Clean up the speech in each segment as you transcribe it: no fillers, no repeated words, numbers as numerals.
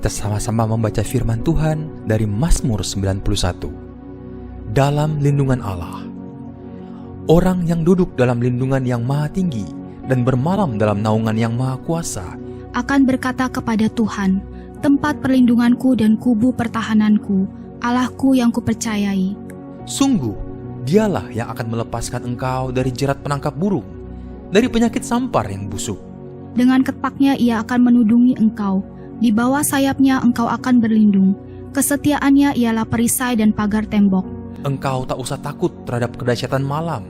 kita sama-sama membaca firman Tuhan dari Mazmur 91. Dalam lindungan Allah. Orang yang duduk dalam lindungan yang maha tinggi dan bermalam dalam naungan yang maha kuasa akan berkata kepada Tuhan, tempat perlindunganku dan kubu pertahananku, Allahku yang kupercayai. Sungguh, dialah yang akan melepaskan engkau dari jerat penangkap burung, dari penyakit sampar yang busuk. Dengan ketpaknya ia akan menudungi engkau, di bawah sayapnya engkau akan berlindung. Kesetiaannya ialah perisai dan pagar tembok. Engkau tak usah takut terhadap kedahsyatan malam,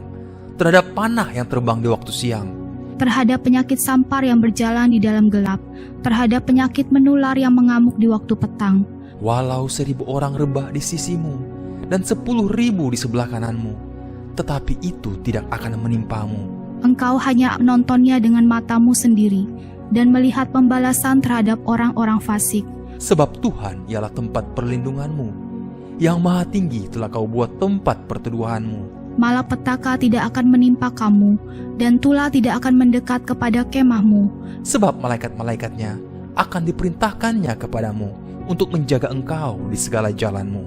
terhadap panah yang terbang di waktu siang, terhadap penyakit sampar yang berjalan di dalam gelap, terhadap penyakit menular yang mengamuk di waktu petang. Walau 1.000 orang rebah di sisimu dan 10.000 di sebelah kananmu, tetapi itu tidak akan menimpamu. Engkau hanya menontonnya dengan matamu sendiri dan melihat pembalasan terhadap orang-orang fasik. Sebab Tuhan ialah tempat perlindunganmu, yang maha tinggi telah kau buat tempat perteduhanmu. Malapetaka tidak akan menimpa kamu, dan tulah tidak akan mendekat kepada kemahmu. Sebab malaikat-malaikatnya akan diperintahkannya kepadamu untuk menjaga engkau di segala jalanmu.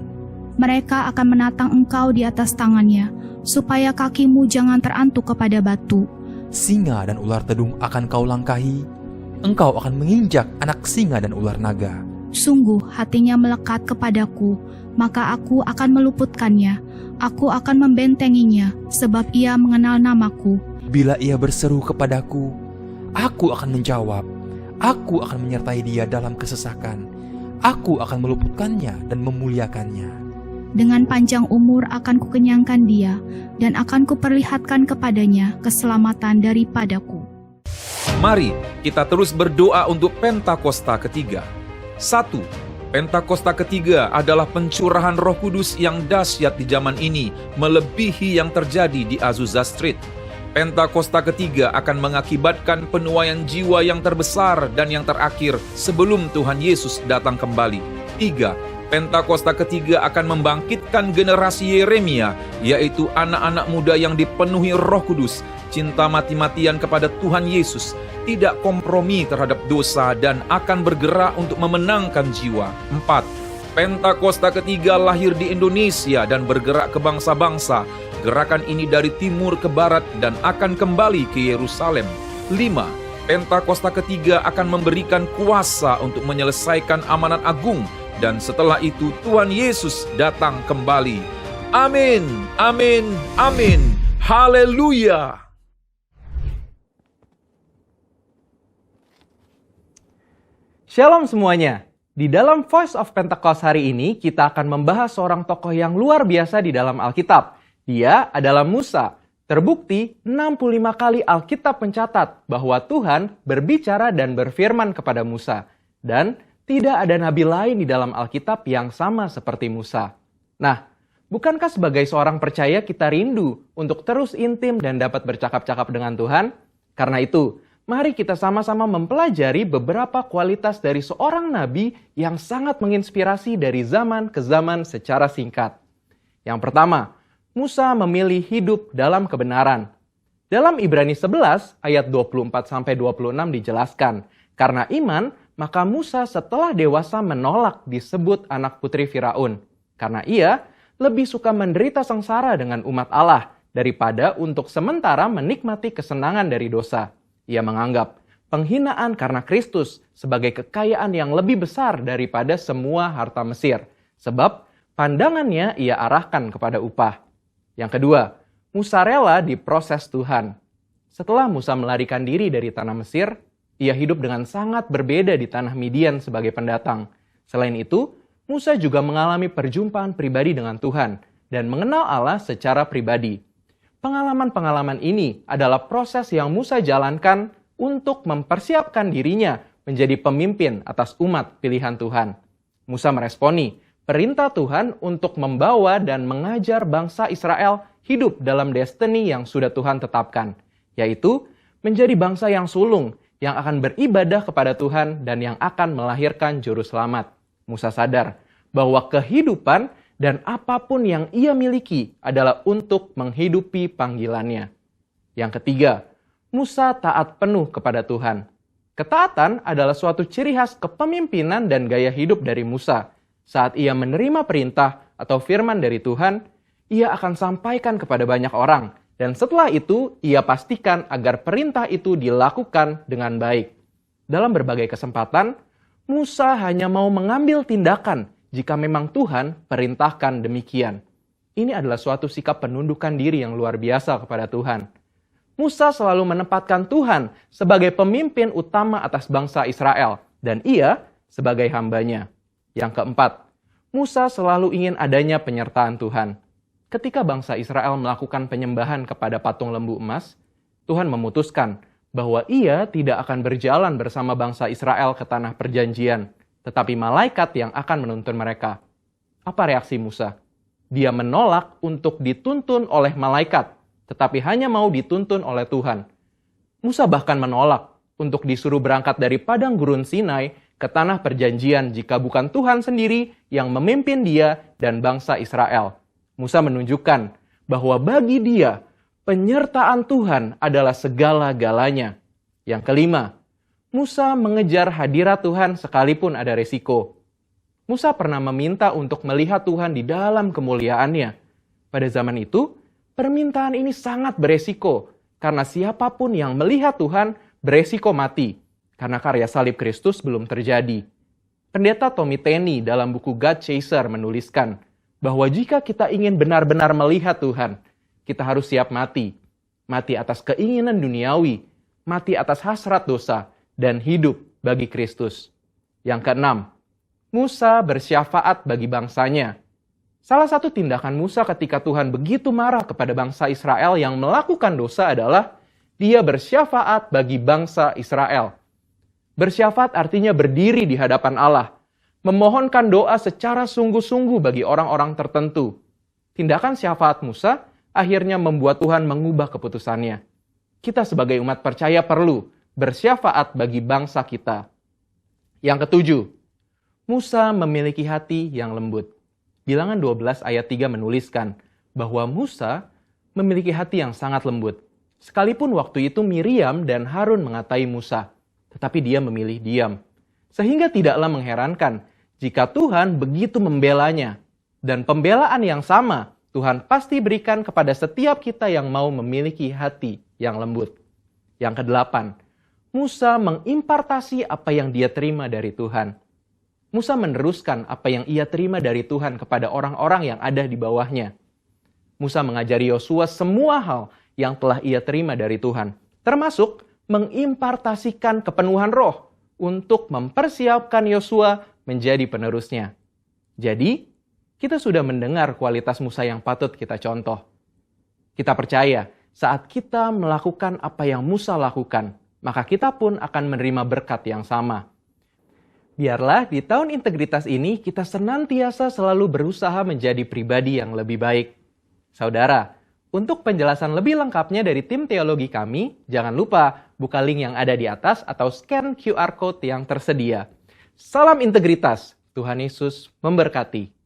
Mereka akan menatang engkau di atas tangannya, supaya kakimu jangan terantuk kepada batu. Singa dan ular tedung akan kau langkahi, engkau akan menginjak anak singa dan ular naga. Sungguh hatinya melekat kepadaku, maka aku akan meluputkannya. Aku akan membentenginya, sebab ia mengenal namaku. Bila ia berseru kepadaku, aku akan menjawab. Aku akan menyertai dia dalam kesesakan. Aku akan meluputkannya dan memuliakannya. Dengan panjang umur akan kukenyangkan dia, dan akan kuperlihatkan kepadanya keselamatan daripadaku. Mari kita terus berdoa untuk Pentakosta ketiga. 1. Pentakosta ketiga adalah pencurahan Roh Kudus yang dahsyat di zaman ini, melebihi yang terjadi di Azusa Street. Pentakosta ketiga akan mengakibatkan penuaian jiwa yang terbesar dan yang terakhir sebelum Tuhan Yesus datang kembali. 3. Pentakosta ketiga akan membangkitkan generasi Yeremia, yaitu anak-anak muda yang dipenuhi Roh Kudus, cinta mati-matian kepada Tuhan Yesus, tidak kompromi terhadap dosa, dan akan bergerak untuk memenangkan jiwa. 4. Pentakosta ketiga lahir di Indonesia dan bergerak ke bangsa-bangsa. Gerakan ini dari timur ke barat dan akan kembali ke Yerusalem. 5. Pentakosta ketiga akan memberikan kuasa untuk menyelesaikan amanat agung, dan setelah itu Tuhan Yesus datang kembali. Amin, amin, amin. Haleluya. Shalom semuanya. Di dalam Voice of Pentecost hari ini, kita akan membahas seorang tokoh yang luar biasa di dalam Alkitab. Dia adalah Musa. Terbukti 65 kali Alkitab mencatat bahwa Tuhan berbicara dan berfirman kepada Musa. Dan tidak ada nabi lain di dalam Alkitab yang sama seperti Musa. Nah, bukankah sebagai seorang percaya kita rindu untuk terus intim dan dapat bercakap-cakap dengan Tuhan? Karena itu, mari kita sama-sama mempelajari beberapa kualitas dari seorang nabi yang sangat menginspirasi dari zaman ke zaman secara singkat. Yang pertama, Musa memilih hidup dalam kebenaran. Dalam Ibrani 11 ayat 24-26 dijelaskan, karena iman, maka Musa setelah dewasa menolak disebut anak putri Firaun. Karena ia lebih suka menderita sengsara dengan umat Allah daripada untuk sementara menikmati kesenangan dari dosa. Ia menganggap penghinaan karena Kristus sebagai kekayaan yang lebih besar daripada semua harta Mesir. Sebab pandangannya ia arahkan kepada upah. Yang kedua, Musa rela diproses Tuhan. Setelah Musa melarikan diri dari tanah Mesir, ia hidup dengan sangat berbeda di tanah Midian sebagai pendatang. Selain itu, Musa juga mengalami perjumpaan pribadi dengan Tuhan dan mengenal Allah secara pribadi. Pengalaman-pengalaman ini adalah proses yang Musa jalankan untuk mempersiapkan dirinya menjadi pemimpin atas umat pilihan Tuhan. Musa meresponi perintah Tuhan untuk membawa dan mengajar bangsa Israel hidup dalam destiny yang sudah Tuhan tetapkan, yaitu menjadi bangsa yang sulung, yang akan beribadah kepada Tuhan dan yang akan melahirkan juru selamat. Musa sadar bahwa kehidupan dan apapun yang ia miliki adalah untuk menghidupi panggilannya. Yang ketiga, Musa taat penuh kepada Tuhan. Ketaatan adalah suatu ciri khas kepemimpinan dan gaya hidup dari Musa. Saat ia menerima perintah atau firman dari Tuhan, ia akan sampaikan kepada banyak orang. Dan setelah itu, ia pastikan agar perintah itu dilakukan dengan baik. Dalam berbagai kesempatan, Musa hanya mau mengambil tindakan jika memang Tuhan perintahkan demikian. Ini adalah suatu sikap penundukan diri yang luar biasa kepada Tuhan. Musa selalu menempatkan Tuhan sebagai pemimpin utama atas bangsa Israel, dan ia sebagai hambanya. Yang keempat, Musa selalu ingin adanya penyertaan Tuhan. Ketika bangsa Israel melakukan penyembahan kepada patung lembu emas, Tuhan memutuskan bahwa ia tidak akan berjalan bersama bangsa Israel ke tanah perjanjian, tetapi malaikat yang akan menuntun mereka. Apa reaksi Musa? Dia menolak untuk dituntun oleh malaikat, tetapi hanya mau dituntun oleh Tuhan. Musa bahkan menolak untuk disuruh berangkat dari padang gurun Sinai ke tanah perjanjian jika bukan Tuhan sendiri yang memimpin dia dan bangsa Israel. Musa menunjukkan bahwa bagi dia, penyertaan Tuhan adalah segala-galanya. Yang kelima, Musa mengejar hadirat Tuhan sekalipun ada resiko. Musa pernah meminta untuk melihat Tuhan di dalam kemuliaannya. Pada zaman itu, permintaan ini sangat beresiko, karena siapapun yang melihat Tuhan beresiko mati, karena karya salib Kristus belum terjadi. Pendeta Tommy Tenney dalam buku God Chaser menuliskan bahwa jika kita ingin benar-benar melihat Tuhan, kita harus siap mati. Mati atas keinginan duniawi, mati atas hasrat dosa, dan hidup bagi Kristus. Yang keenam, Musa bersyafaat bagi bangsanya. Salah satu tindakan Musa ketika Tuhan begitu marah kepada bangsa Israel yang melakukan dosa adalah dia bersyafaat bagi bangsa Israel. Bersyafaat artinya berdiri di hadapan Allah, memohonkan doa secara sungguh-sungguh bagi orang-orang tertentu. Tindakan syafaat Musa akhirnya membuat Tuhan mengubah keputusannya. Kita sebagai umat percaya perlu bersyafaat bagi bangsa kita. Yang ketujuh, Musa memiliki hati yang lembut. Bilangan 12 ayat 3 menuliskan bahwa Musa memiliki hati yang sangat lembut. Sekalipun waktu itu Miriam dan Harun mengatai Musa, tetapi dia memilih diam. Sehingga tidaklah mengherankan jika Tuhan begitu membelanya. Dan pembelaan yang sama Tuhan pasti berikan kepada setiap kita yang mau memiliki hati yang lembut. Yang kedelapan, Musa mengimpartasi apa yang dia terima dari Tuhan. Musa meneruskan apa yang ia terima dari Tuhan kepada orang-orang yang ada di bawahnya. Musa mengajari Yosua semua hal yang telah ia terima dari Tuhan, termasuk mengimpartasikan kepenuhan roh untuk mempersiapkan Yosua menjadi penerusnya. Jadi, kita sudah mendengar kualitas Musa yang patut kita contoh. Kita percaya saat kita melakukan apa yang Musa lakukan, maka kita pun akan menerima berkat yang sama. Biarlah di tahun integritas ini kita senantiasa selalu berusaha menjadi pribadi yang lebih baik. Saudara, untuk penjelasan lebih lengkapnya dari tim teologi kami, jangan lupa buka link yang ada di atas atau scan QR Code yang tersedia. Salam integritas, Tuhan Yesus memberkati.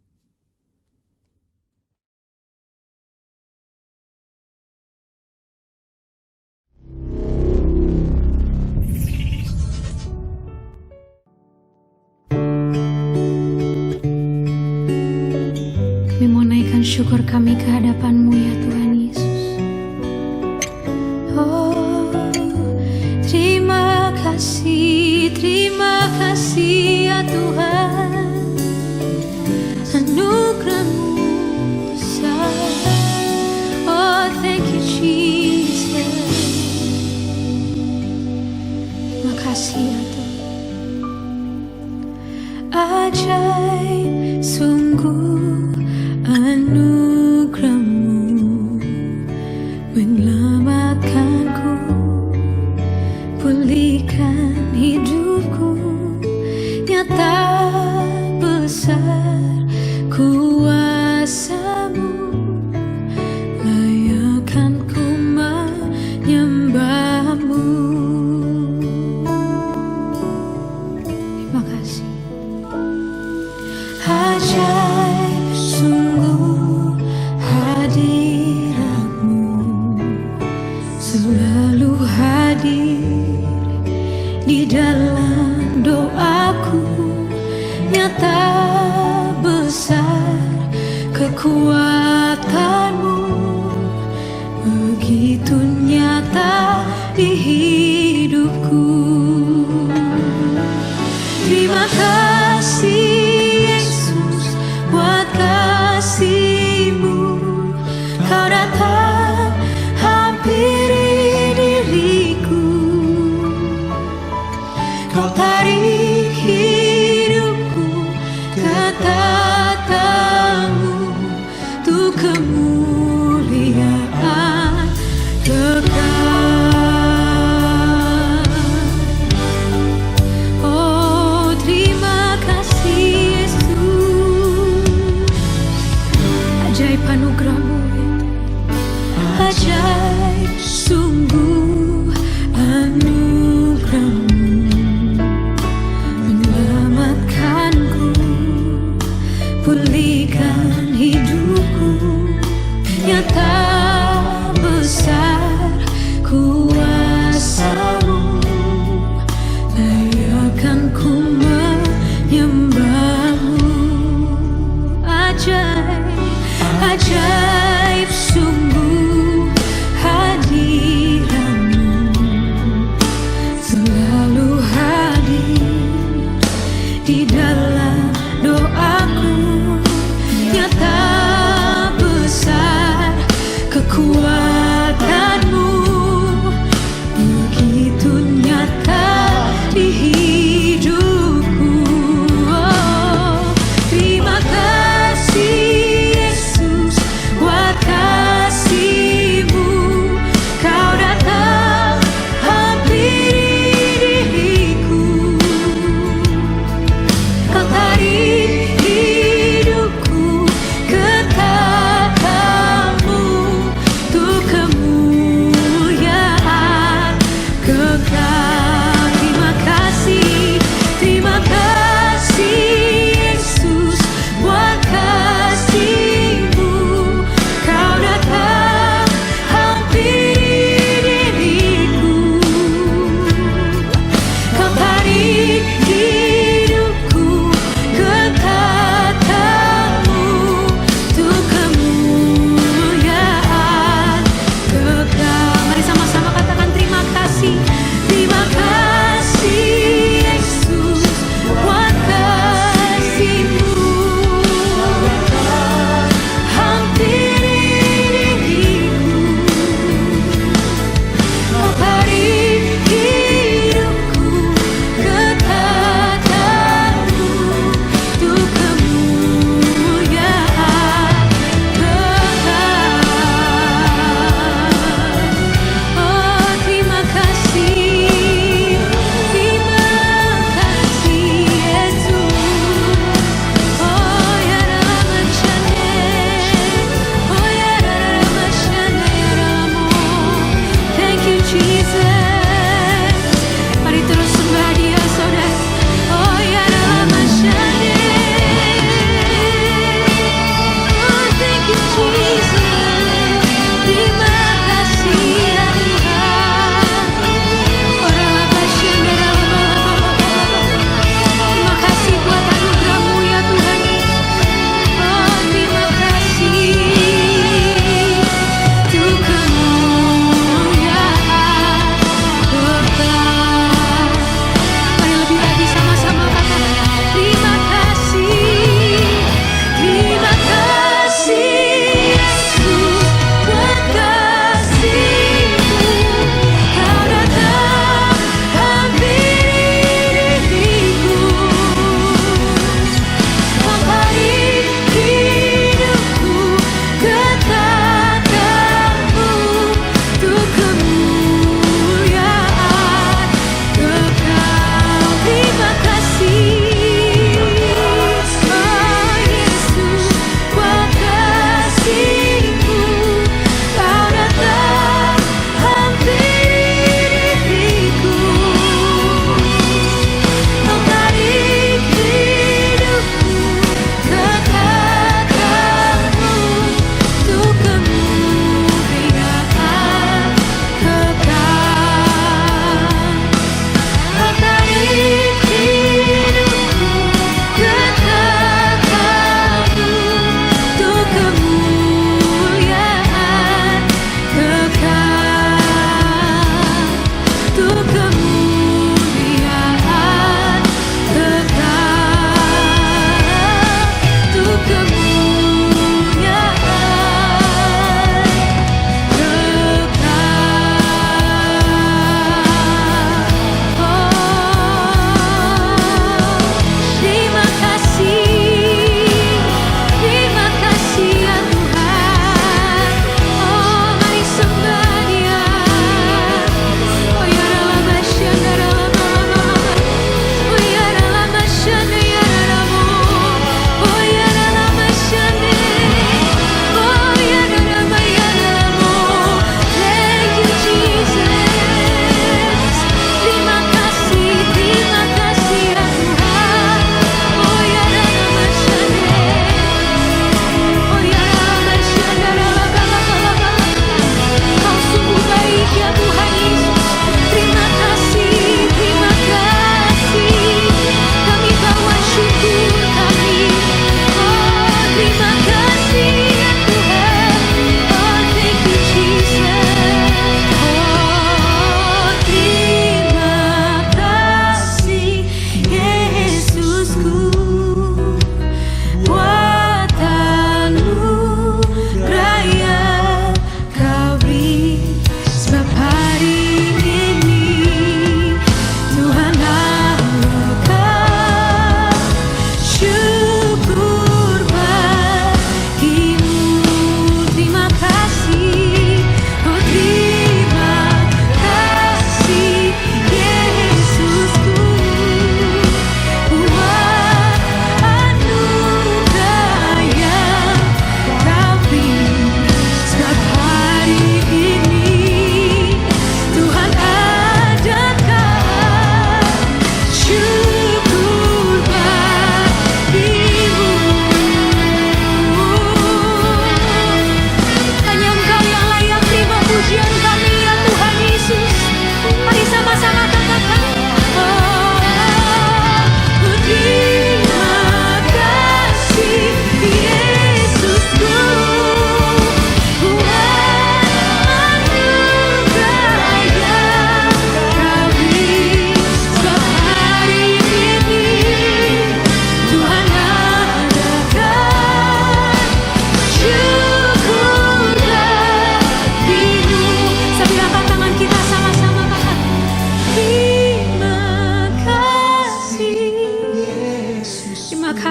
Syukur kami ke hadapan-Mu ya Tuhan Yesus. Oh, terima kasih ya Tuhan. Anugerah-Mu besar. Oh, thank you Jesus. Makasih ya Tuhan. Ajaib sungguh anugerah-Mu menyelamatkanku, pulihkan hidupku, nyata besar kuasa-Mu, layakkan ku menyembah-Mu. Terima kasih. Ajaib sungguh hadirat-Mu, selalu hadir di dalam nyata besar kekuatanmu, begitu nyata di hidupku. Terima kasih Yesus buat kasih-Mu, Kau datang hampiri diriku, Kau tarik hidupku ke tatamu, untuk kemuliaan kekal. Oh, terima kasih Yesus, ajaib anugerah-Mu itu, ajaib sungguh anugerah-Mu, menyelamatkanku, pulihkan hidupku, nyata besar kuasa-Mu, layakkan ku menyembah-Mu. Ajaib sungguh hadirat-Mu, selalu hadir di dalam doaku, nyata besar kekuatan-Mu, begitu nyata di hidupku. Oh, terima kasih Yesus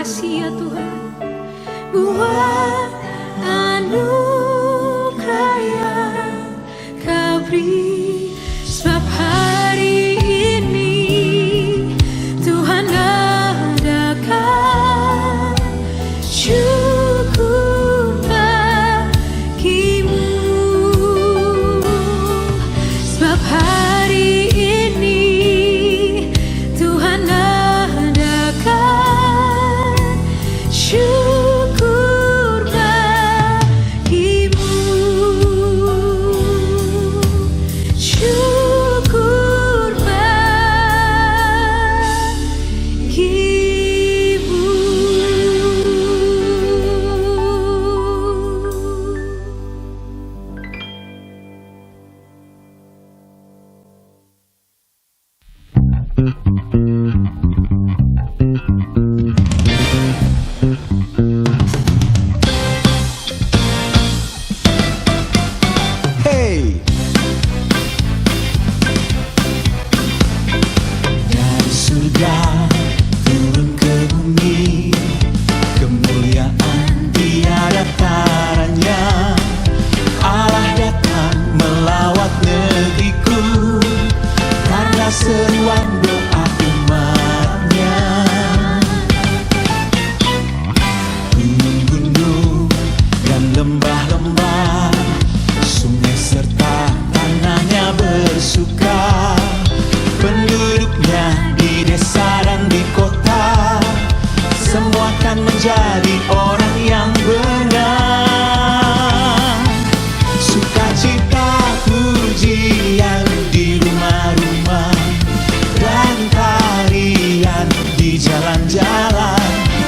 kasih ya Tuhan, buat anugerah yang Kau beri. Sebab hari ini Tuhan adakan syukur bagimu. Sebab hari ini Tuhan adakan syukur bagimu. Syukur bagimu. Hey! Dari surga turun ke bumi, kemuliaan tiada taranya. Allah datang melawat negeriku, karena seruan doa umatnya. Gunung-gunung dan lembah-lembah, sungai serta tanahnya bersuka. Penduduknya di desa dan di kota, semua akan menjadi orang yang benar. Sukacita pujian di rumah-rumah, dan tarian di jalan-jalan.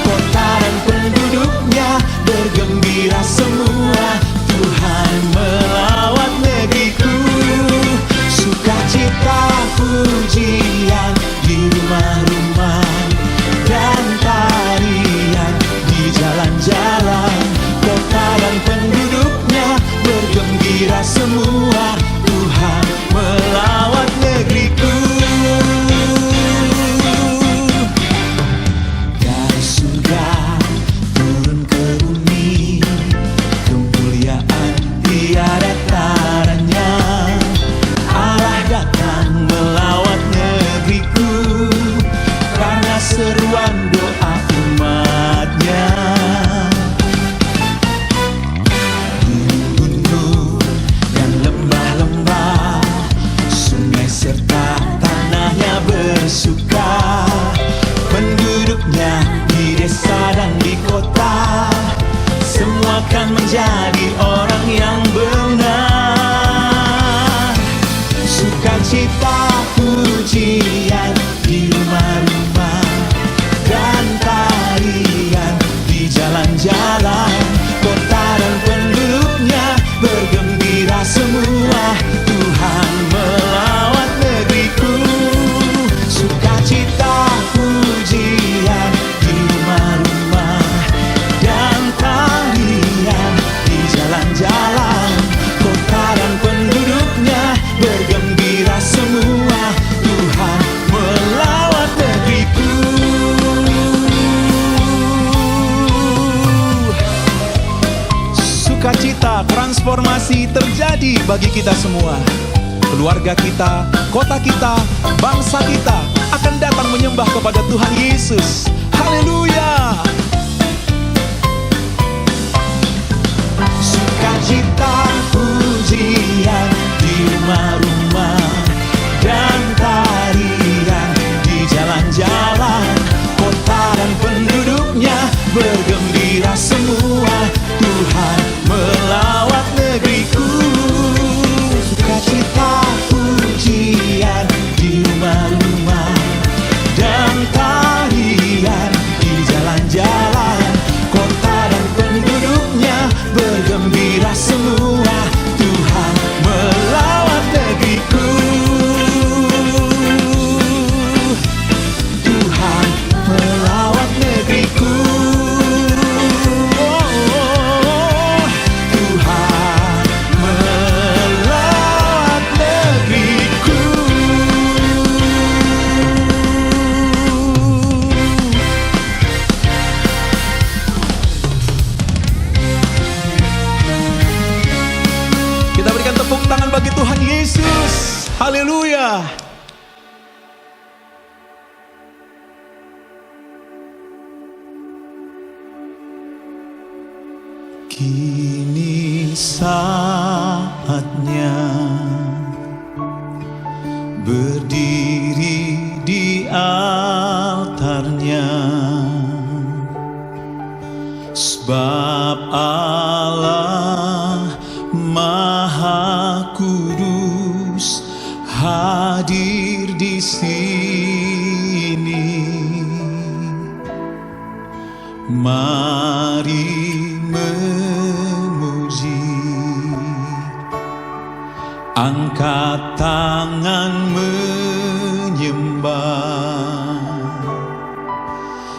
Kota dan penduduknya bergembira semua, Tuhan melawat negeriku. Sukacita pujian di rumah-rumah, dan tarian di jalan-jalan. Kota dan penduduknya bergembira semua, Tuhan melawat negeriku. Dari surga turun ke bumi, kemuliaan tiada taranya. Allah datang melawat negeriku, karena seruan doa umatnya. Gunung-gunung dan lembah-lembah, sungai serta tanahnya bersuka. Penduduknya di desa dan di kota, semua akan menjadi orang yang benar. Sukacita pujian di rumah-rumah, dan tarian di jalan-jalan. Kota dan penduduknya bergembira semua, Tuhan melawat negeriku. Sukacita pujian di rumah-rumah, dan tarian di jalan-jalan. Kota dan penduduknya bergembira semua, Tuhan melawat negeriku. Sukacita transformasi terjadi bagi kita semua. Keluarga kita, kota kita, bangsa kita akan datang menyembah kepada Tuhan Yesus. Haleluya! Sukacita pujian di rumah-rumah, dan tarian di jalan-jalan. Kota dan penduduknya bergembira semua, Tuhan melawat negeriku. Sukacita pujian di rumah-rumah, dan tarian di jalan-jalan. Haleluya. Kini saatnya berdiri di altarnya, sebab Allah Maha Kudus hadir di sini. Mari memuji, angkat tangan menyembah,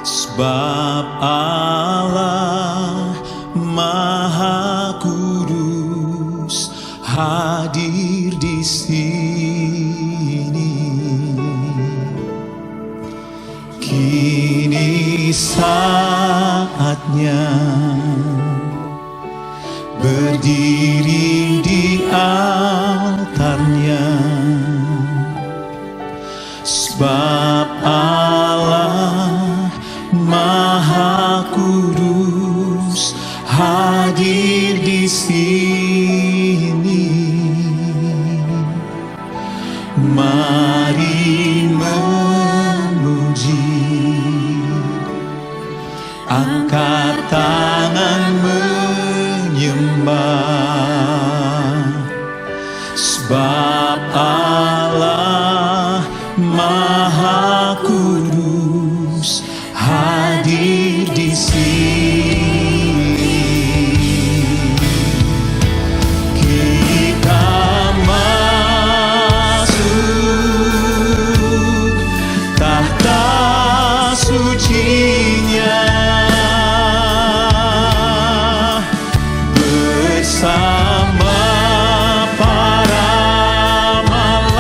sebab Allah Maha Kudus hadir di sini. Kini saatnya berdiri di altarnya, sebab Allah Maha Kudus hadir di sini. Mari memuji, angkat tangan menyembah, sebab Allah Maha Kudus hadir di sini. Kita masuk tahta sucinya bersama para malaikat.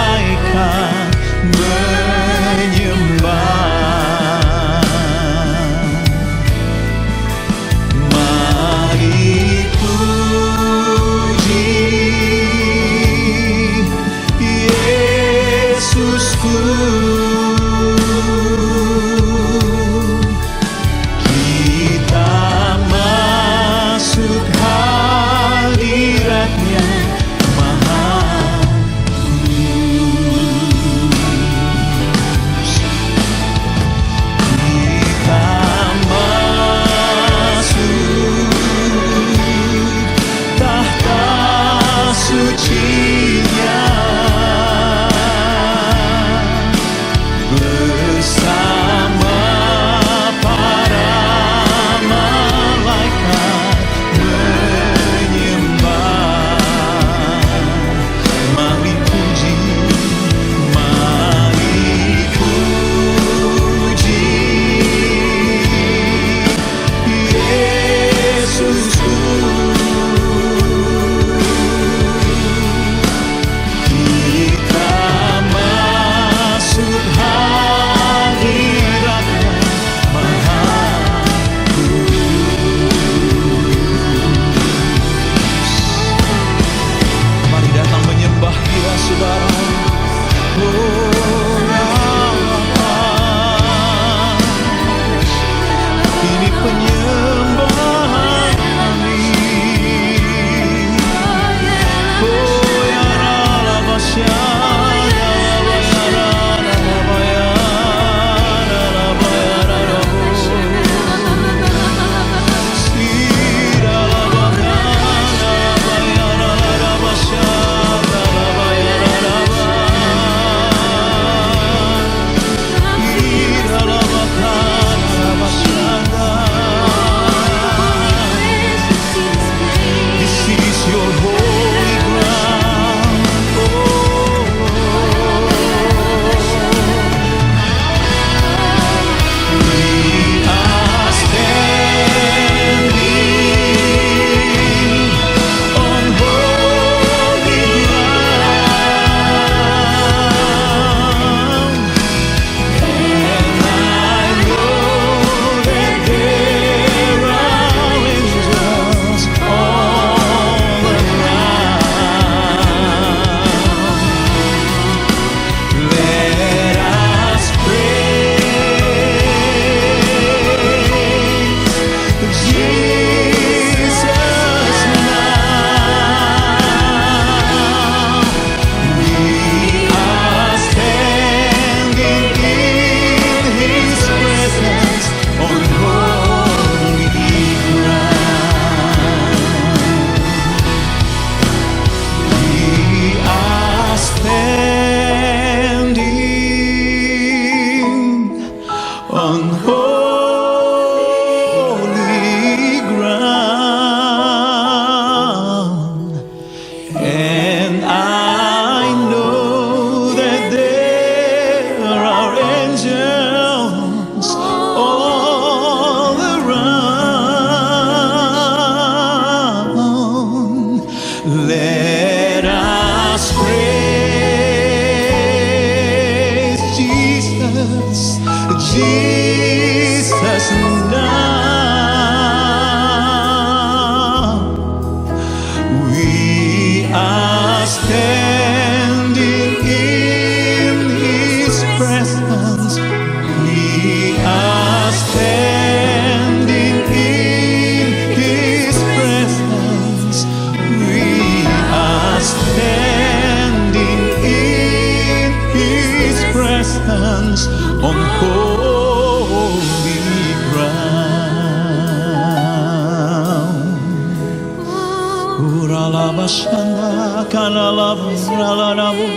Shanda Kanalaba Ralanabu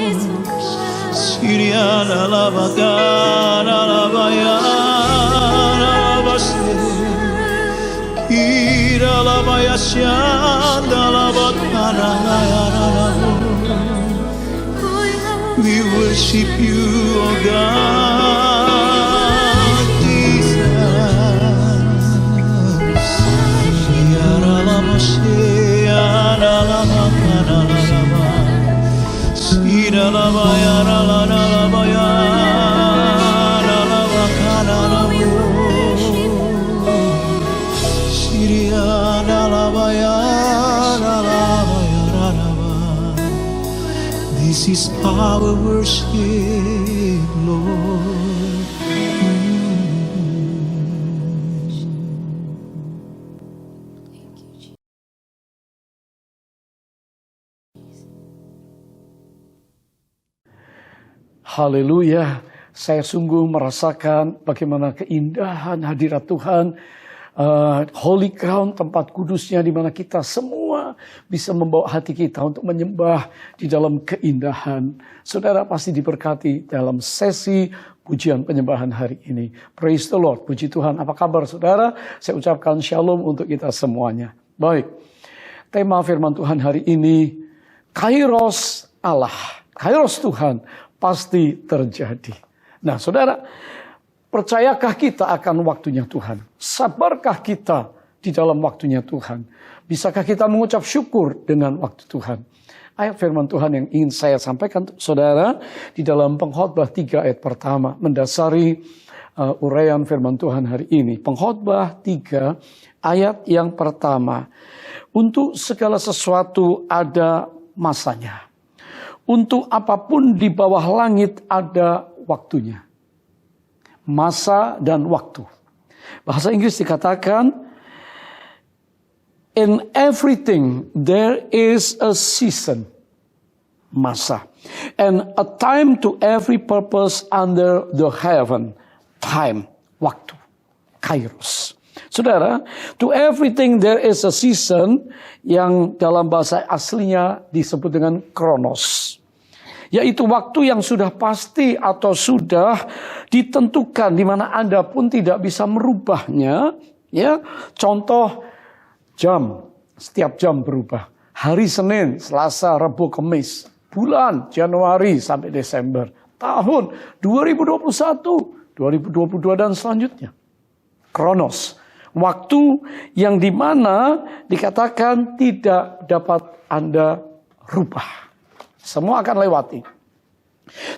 Syria Nalaba Kanalabaya Nalabase Kira Labaya Shanda Laba Kanalaya Nalabu. We worship you, O God, Jesus. Yaralaba Sheyaralaba Kanalaba Siralaba Yaralalaba Yaralaba Kanalabu Sirianalaba Yaralaba Yaralaba. This is our worship, Lord. Haleluya, saya sungguh merasakan bagaimana keindahan hadirat Tuhan. Holy ground, tempat kudusnya di mana kita semua bisa membawa hati kita untuk menyembah di dalam keindahan. Saudara pasti diberkati dalam sesi pujian penyembahan hari ini. Praise the Lord, puji Tuhan. Apa kabar saudara? Saya ucapkan shalom untuk kita semuanya. Baik, tema firman Tuhan hari ini, Kairos Allah, Kairos Tuhan pasti terjadi. Nah saudara, percayakah kita akan waktunya Tuhan? Sabarkah kita di dalam waktunya Tuhan? Bisakah kita mengucap syukur dengan waktu Tuhan? Ayat firman Tuhan yang ingin saya sampaikan saudara di dalam Pengkhotbah 3 ayat pertama mendasari uraian firman Tuhan hari ini. Pengkhotbah 3 ayat yang pertama. Untuk segala sesuatu ada masanya. Untuk apapun di bawah langit ada waktunya. Masa dan waktu. Bahasa Inggris dikatakan, in everything there is a season. Masa. And a time to every purpose under the heaven. Time. Waktu. Kairos. Saudara, to everything there is a season yang dalam bahasa aslinya disebut dengan kronos. Yaitu waktu yang sudah pasti atau sudah ditentukan di mana Anda pun tidak bisa merubahnya. Ya, contoh jam, setiap jam berubah. Hari Senin, Selasa, Rabu, Kamis, bulan Januari sampai Desember, tahun 2021, 2022 dan selanjutnya. Kronos, waktu yang dimana dikatakan tidak dapat Anda rubah. Semua akan lewati.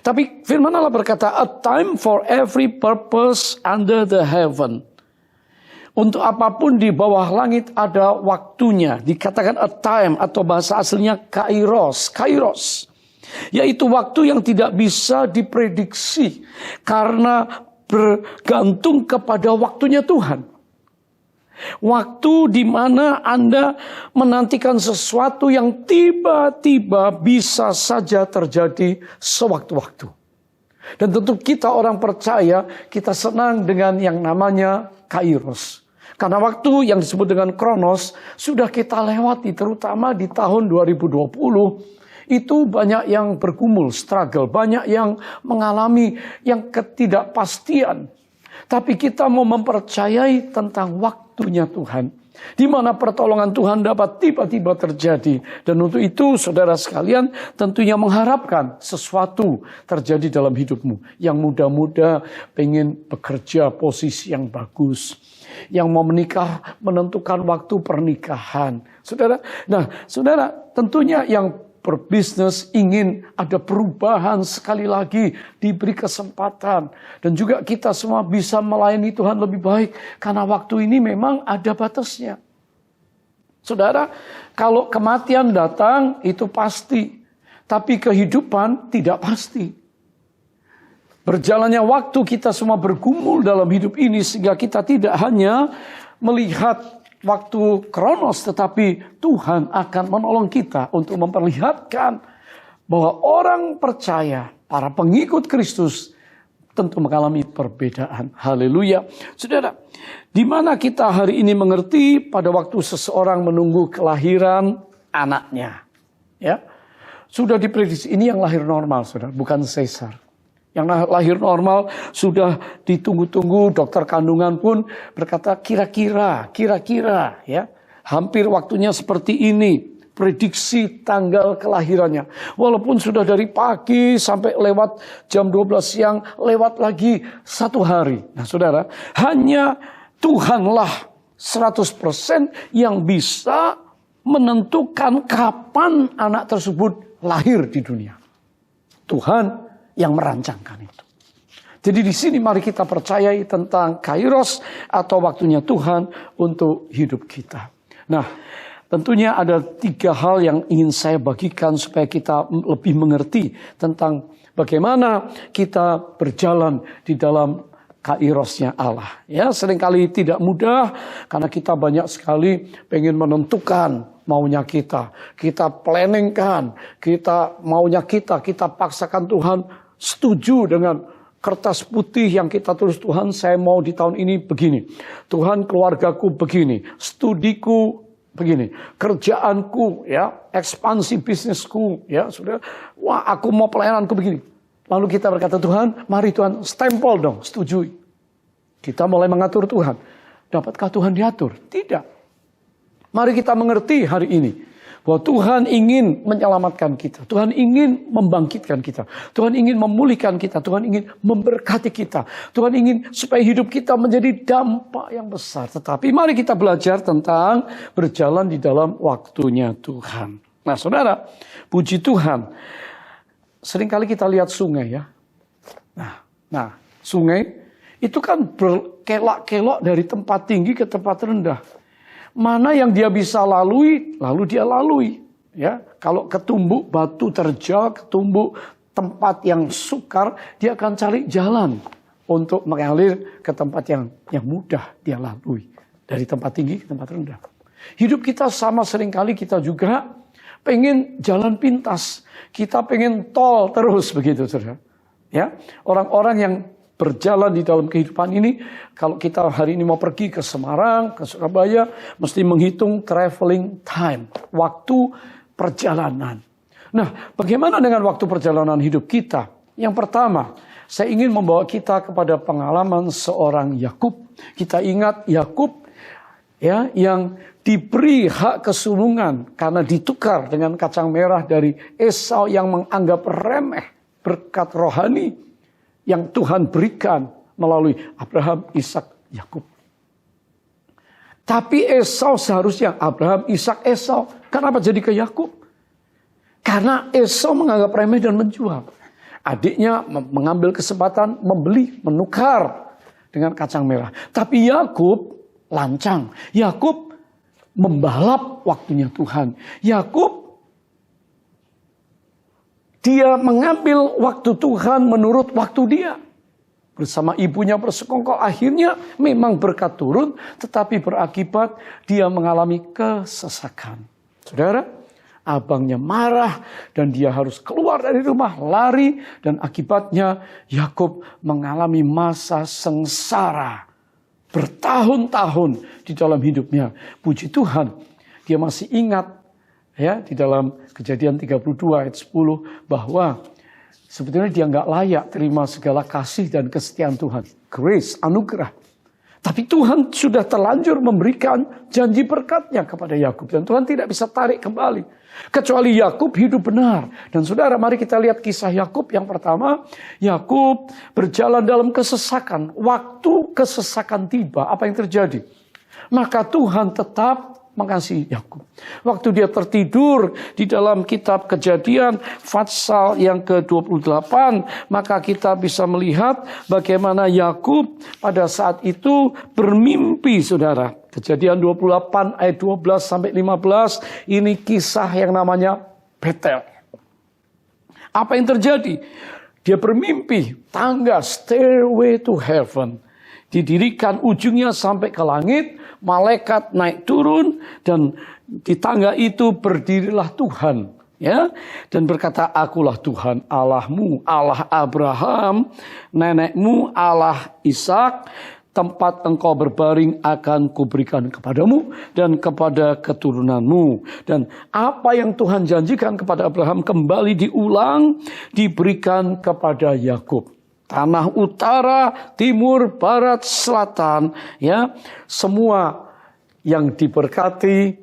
Tapi firman Allah berkata, a time for every purpose under the heaven. Untuk apapun di bawah langit ada waktunya. Dikatakan a time atau bahasa aslinya kairos. Kairos. Yaitu waktu yang tidak bisa diprediksi. Karena bergantung kepada waktunya Tuhan. Waktu di mana Anda menantikan sesuatu yang tiba-tiba bisa saja terjadi sewaktu-waktu. Dan tentu kita orang percaya, kita senang dengan yang namanya Kairos. Karena waktu yang disebut dengan Kronos sudah kita lewati, terutama di tahun 2020. Itu banyak yang bergumul, struggle, banyak yang mengalami yang ketidakpastian. Tapi kita mau mempercayai tentang waktunya Tuhan. Di mana pertolongan Tuhan dapat tiba-tiba terjadi. Dan untuk itu saudara sekalian tentunya mengharapkan sesuatu terjadi dalam hidupmu. Yang muda-muda pengen bekerja posisi yang bagus. Yang mau menikah menentukan waktu pernikahan. Saudara, nah saudara tentunya yang berbisnis ingin ada perubahan sekali lagi, diberi kesempatan. Dan juga kita semua bisa melayani Tuhan lebih baik. Karena waktu ini memang ada batasnya. Saudara, kalau kematian datang itu pasti. Tapi kehidupan tidak pasti. Berjalannya waktu kita semua bergumul dalam hidup ini. Sehingga kita tidak hanya melihat waktu kronos, tetapi Tuhan akan menolong kita untuk memperlihatkan bahwa orang percaya, para pengikut Kristus tentu mengalami perbedaan. Haleluya. Saudara, di mana kita hari ini mengerti pada waktu seseorang menunggu kelahiran anaknya. Ya, sudah diprediksi ini yang lahir normal, saudara, bukan sesar. Yang lahir normal sudah ditunggu-tunggu, dokter kandungan pun berkata kira-kira, ya, hampir waktunya seperti ini. Prediksi tanggal kelahirannya. Walaupun sudah dari pagi sampai lewat jam 12 siang, lewat lagi 1 hari. Nah saudara, hanya Tuhanlah 100% yang bisa menentukan kapan anak tersebut lahir di dunia. Tuhan yang merancangkan itu. Jadi di sini mari kita percayai tentang kairos atau waktunya Tuhan untuk hidup kita. Nah, tentunya ada 3 hal yang ingin saya bagikan supaya kita lebih mengerti tentang bagaimana kita berjalan di dalam kairosnya Allah. Ya, seringkali tidak mudah karena kita banyak sekali pengen menentukan maunya kita. Kita planningkan, kita maunya kita paksakan Tuhan setuju dengan kertas putih yang kita tulis, Tuhan saya mau di tahun ini begini. Tuhan keluargaku begini, studiku begini, kerjaanku, ya, ekspansi bisnisku, ya, sudah, wah, aku mau pelayananku begini. Lalu kita berkata, Tuhan, mari Tuhan, stempel dong, setujui. Kita mulai mengatur Tuhan. Dapatkah Tuhan diatur? Tidak. Mari kita mengerti hari ini bahwa Tuhan ingin menyelamatkan kita. Tuhan ingin membangkitkan kita. Tuhan ingin memulihkan kita. Tuhan ingin memberkati kita. Tuhan ingin supaya hidup kita menjadi dampak yang besar. Tetapi mari kita belajar tentang berjalan di dalam waktunya Tuhan. Nah saudara, puji Tuhan. Seringkali kita lihat sungai ya. Nah sungai itu kan berkelak-kelok dari tempat tinggi ke tempat rendah. Mana yang dia bisa lalui, lalu dia lalui. Ya, kalau ketumbuk batu terjal, ketumbuk tempat yang sukar, dia akan cari jalan untuk mengalir ke tempat yang mudah dia lalui. Dari tempat tinggi ke tempat rendah. Hidup kita sama, seringkali kita juga pengen jalan pintas. Kita pengen tol terus begitu, saudara. Ya, orang-orang yang berjalan di dalam kehidupan ini, kalau kita hari ini mau pergi ke Semarang, ke Surabaya, mesti menghitung traveling time, waktu perjalanan. Nah, bagaimana dengan waktu perjalanan hidup kita? Yang pertama, saya ingin membawa kita kepada pengalaman seorang Yakub. Kita ingat Yakub ya, yang diberi hak kesulungan karena ditukar dengan kacang merah dari Esau yang menganggap remeh berkat rohani yang Tuhan berikan melalui Abraham, Ishak, Yakub. Tapi Esau seharusnya Abraham, Ishak, Esau. Kenapa jadi ke Yakub? Karena Esau menganggap remeh dan menjual. Adiknya mengambil kesempatan membeli, menukar dengan kacang merah. Tapi Yakub lancang. Yakub membalap waktunya Tuhan. Yakub dia mengambil waktu Tuhan menurut waktu dia. Bersama ibunya bersekongkol, akhirnya memang berkat turun, tetapi berakibat dia mengalami kesesakan. Saudara, abangnya marah dan dia harus keluar dari rumah, lari, dan akibatnya Yakub mengalami masa sengsara bertahun-tahun di dalam hidupnya. Puji Tuhan, dia masih ingat ya di dalam Kejadian 32 ayat 10 bahwa sebetulnya dia nggak layak terima segala kasih dan kesetiaan Tuhan. Grace, anugerah. Tapi Tuhan sudah terlanjur memberikan janji berkatnya kepada Yakub. Dan Tuhan tidak bisa tarik kembali. Kecuali Yakub hidup benar. Dan saudara, mari kita lihat kisah Yakub yang pertama. Yakub berjalan dalam kesesakan. Waktu kesesakan tiba, apa yang terjadi? Maka Tuhan tetap mengasihi Yakub. Waktu dia tertidur di dalam kitab Kejadian pasal yang ke-28, maka kita bisa melihat bagaimana Yakub pada saat itu bermimpi, saudara. Kejadian 28 ayat 12 sampai 15, ini kisah yang namanya Betel. Apa yang terjadi? Dia bermimpi tangga stairway to heaven didirikan ujungnya sampai ke langit, malaikat naik turun, dan di tangga itu berdirilah Tuhan, ya, dan berkata, akulah Tuhan Allahmu, Allah Abraham, nenekmu Allah Ishak, tempat engkau berbaring akan kuberikan kepadamu dan kepada keturunanmu. Dan apa yang Tuhan janjikan kepada Abraham kembali diulang, diberikan kepada Yakub. Tanah utara, timur, barat, selatan, ya, semua yang diberkati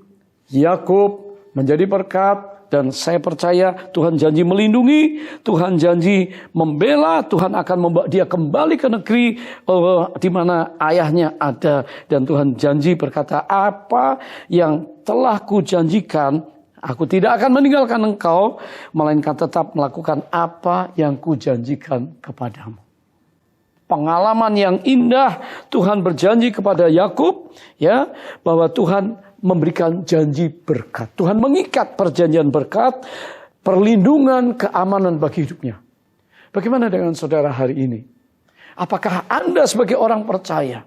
Yakub menjadi berkat. Dan saya percaya Tuhan janji melindungi, Tuhan janji membela, Tuhan akan membawa dia kembali ke negeri di mana ayahnya ada. Dan Tuhan janji berkata, apa yang telah kujanjikan, aku tidak akan meninggalkan engkau, melainkan tetap melakukan apa yang kujanjikan kepadamu. Pengalaman yang indah, Tuhan berjanji kepada Yakub, ya, bahwa Tuhan memberikan janji berkat. Tuhan mengikat perjanjian berkat, perlindungan, keamanan bagi hidupnya. Bagaimana dengan saudara hari ini? Apakah Anda sebagai orang percaya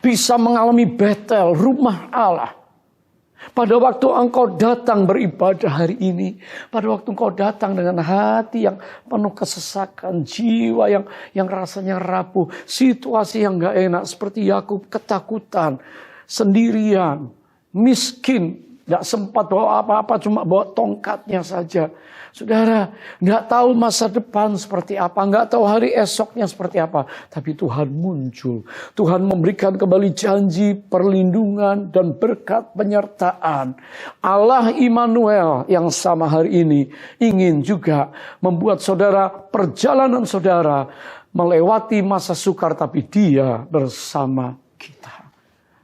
bisa mengalami Betel, rumah Allah? Pada waktu engkau datang beribadah hari ini, pada waktu engkau datang dengan hati yang penuh kesesakan, jiwa yang rasanya rapuh, situasi yang gak enak seperti Yakub, ketakutan, sendirian, miskin, gak sempat bawa apa-apa, cuma bawa tongkatnya saja. Saudara, gak tahu masa depan seperti apa, gak tahu hari esoknya seperti apa. Tapi Tuhan muncul, Tuhan memberikan kembali janji, perlindungan, dan berkat penyertaan. Allah Immanuel yang sama hari ini ingin juga membuat saudara, perjalanan saudara melewati masa sukar, tapi Dia bersama kita.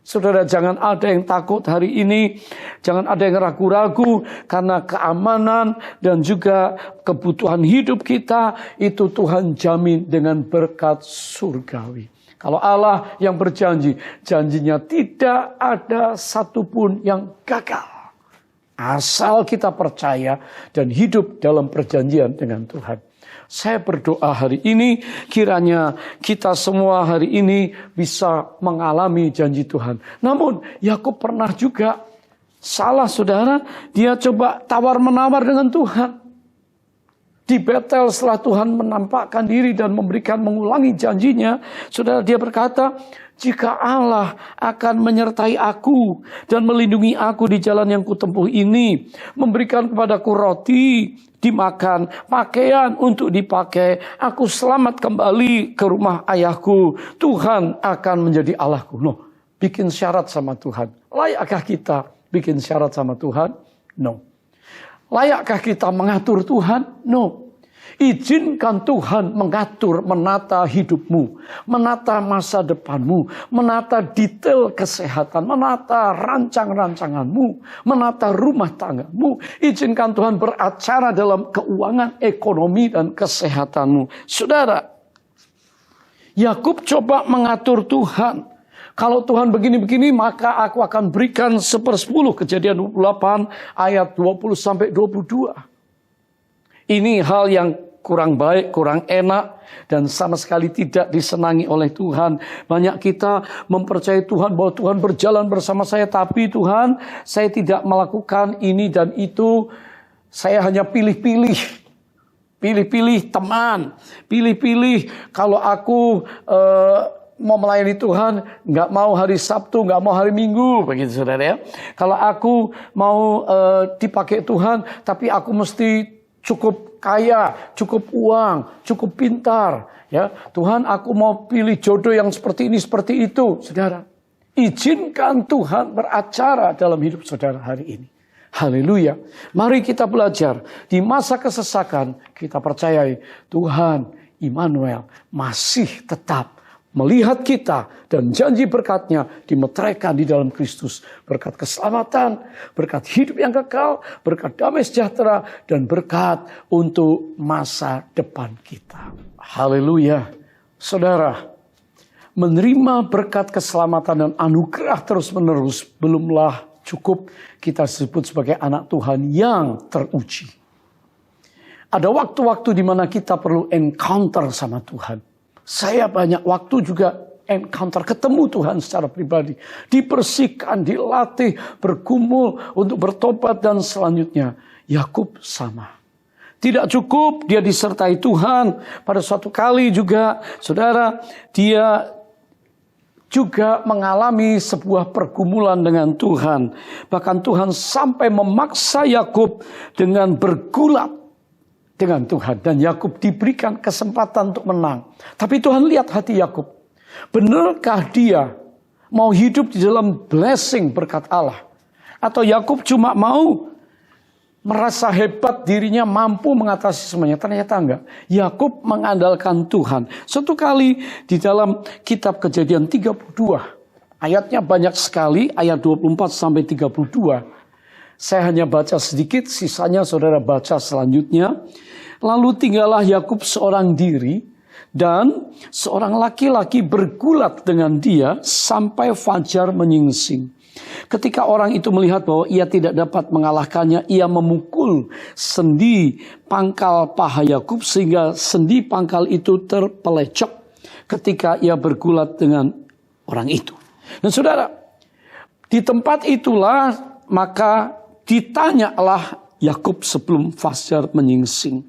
Saudara, jangan ada yang takut hari ini, jangan ada yang ragu-ragu, karena keamanan dan juga kebutuhan hidup kita itu Tuhan jamin dengan berkat surgawi. Kalau Allah yang berjanji, janjinya tidak ada satupun yang gagal. Asal kita percaya dan hidup dalam perjanjian dengan Tuhan. Saya berdoa hari ini kiranya kita semua hari ini bisa mengalami janji Tuhan. Namun Yakub pernah juga salah, saudara. Dia coba tawar-menawar dengan Tuhan. Di Betel setelah Tuhan menampakkan diri dan mengulangi janjinya, saudara, dia berkata, jika Allah akan menyertai aku dan melindungi aku di jalan yang kutempuh ini, memberikan kepadaku roti dimakan, pakaian untuk dipakai, aku selamat kembali ke rumah ayahku, Tuhan akan menjadi Allahku. No, bikin syarat sama Tuhan. Layakkah kita bikin syarat sama Tuhan? No. Layakkah kita mengatur Tuhan? No. Izinkan Tuhan mengatur, menata hidupmu, menata masa depanmu, menata detail kesehatan, menata rancang-rancanganmu, menata rumah tanggamu. Izinkan Tuhan beracara dalam keuangan, ekonomi, dan kesehatanmu. Saudara, Yakub coba mengatur Tuhan. Kalau Tuhan begini-begini, maka aku akan berikan 1/10. Kejadian 28 ayat 20-22. Ini hal yang kurang baik, kurang enak, dan sama sekali tidak disenangi oleh Tuhan. Banyak kita mempercayai Tuhan bahwa Tuhan berjalan bersama saya, tapi Tuhan, saya tidak melakukan ini dan itu. Saya hanya pilih-pilih. Pilih-pilih teman. Pilih-pilih kalau aku mau melayani Tuhan, nggak mau hari Sabtu, nggak mau hari Minggu, begitu saudara ya. Kalau aku mau dipakai Tuhan, tapi aku mesti cukup kaya, cukup uang, cukup pintar. Ya, Tuhan, aku mau pilih jodoh yang seperti ini, seperti itu. Saudara, izinkan Tuhan beracara dalam hidup saudara hari ini. Haleluya. Mari kita belajar. Di masa kesesakan, kita percayai Tuhan Immanuel masih tetap melihat kita, dan janji berkatnya dimeteraikan di dalam Kristus. Berkat keselamatan, berkat hidup yang kekal, berkat damai sejahtera, dan berkat untuk masa depan kita. Haleluya. Saudara, menerima berkat keselamatan dan anugerah terus-menerus belumlah cukup kita sebut sebagai anak Tuhan yang teruji. Ada waktu-waktu di mana kita perlu encounter sama Tuhan. Saya banyak waktu juga encounter, ketemu Tuhan secara pribadi. Dibersihkan, dilatih, bergumul untuk bertobat dan selanjutnya. Yakub sama. Tidak cukup dia disertai Tuhan. Pada suatu kali juga, saudara, dia juga mengalami sebuah pergumulan dengan Tuhan. Bahkan Tuhan sampai memaksa Yakub dengan bergulat dengan Tuhan. Dan Yakub diberikan kesempatan untuk menang. Tapi Tuhan lihat hati Yakub. Benarkah dia mau hidup di dalam blessing berkat Allah? Atau Yakub cuma mau merasa hebat dirinya mampu mengatasi semuanya? Ternyata enggak. Yakub mengandalkan Tuhan. Suatu kali di dalam kitab Kejadian 32, ayatnya banyak sekali, ayat 24 sampai 32. Saya hanya baca sedikit, sisanya saudara baca selanjutnya. Lalu tinggallah Yakub seorang diri, dan seorang laki-laki bergulat dengan dia sampai fajar menyingsing. Ketika orang itu melihat bahwa ia tidak dapat mengalahkannya, ia memukul sendi pangkal paha Yakub sehingga sendi pangkal itu terpelecok ketika ia bergulat dengan orang itu. Dan saudara, di tempat itulah maka ditanyalah Yakub sebelum fajar menyingsing.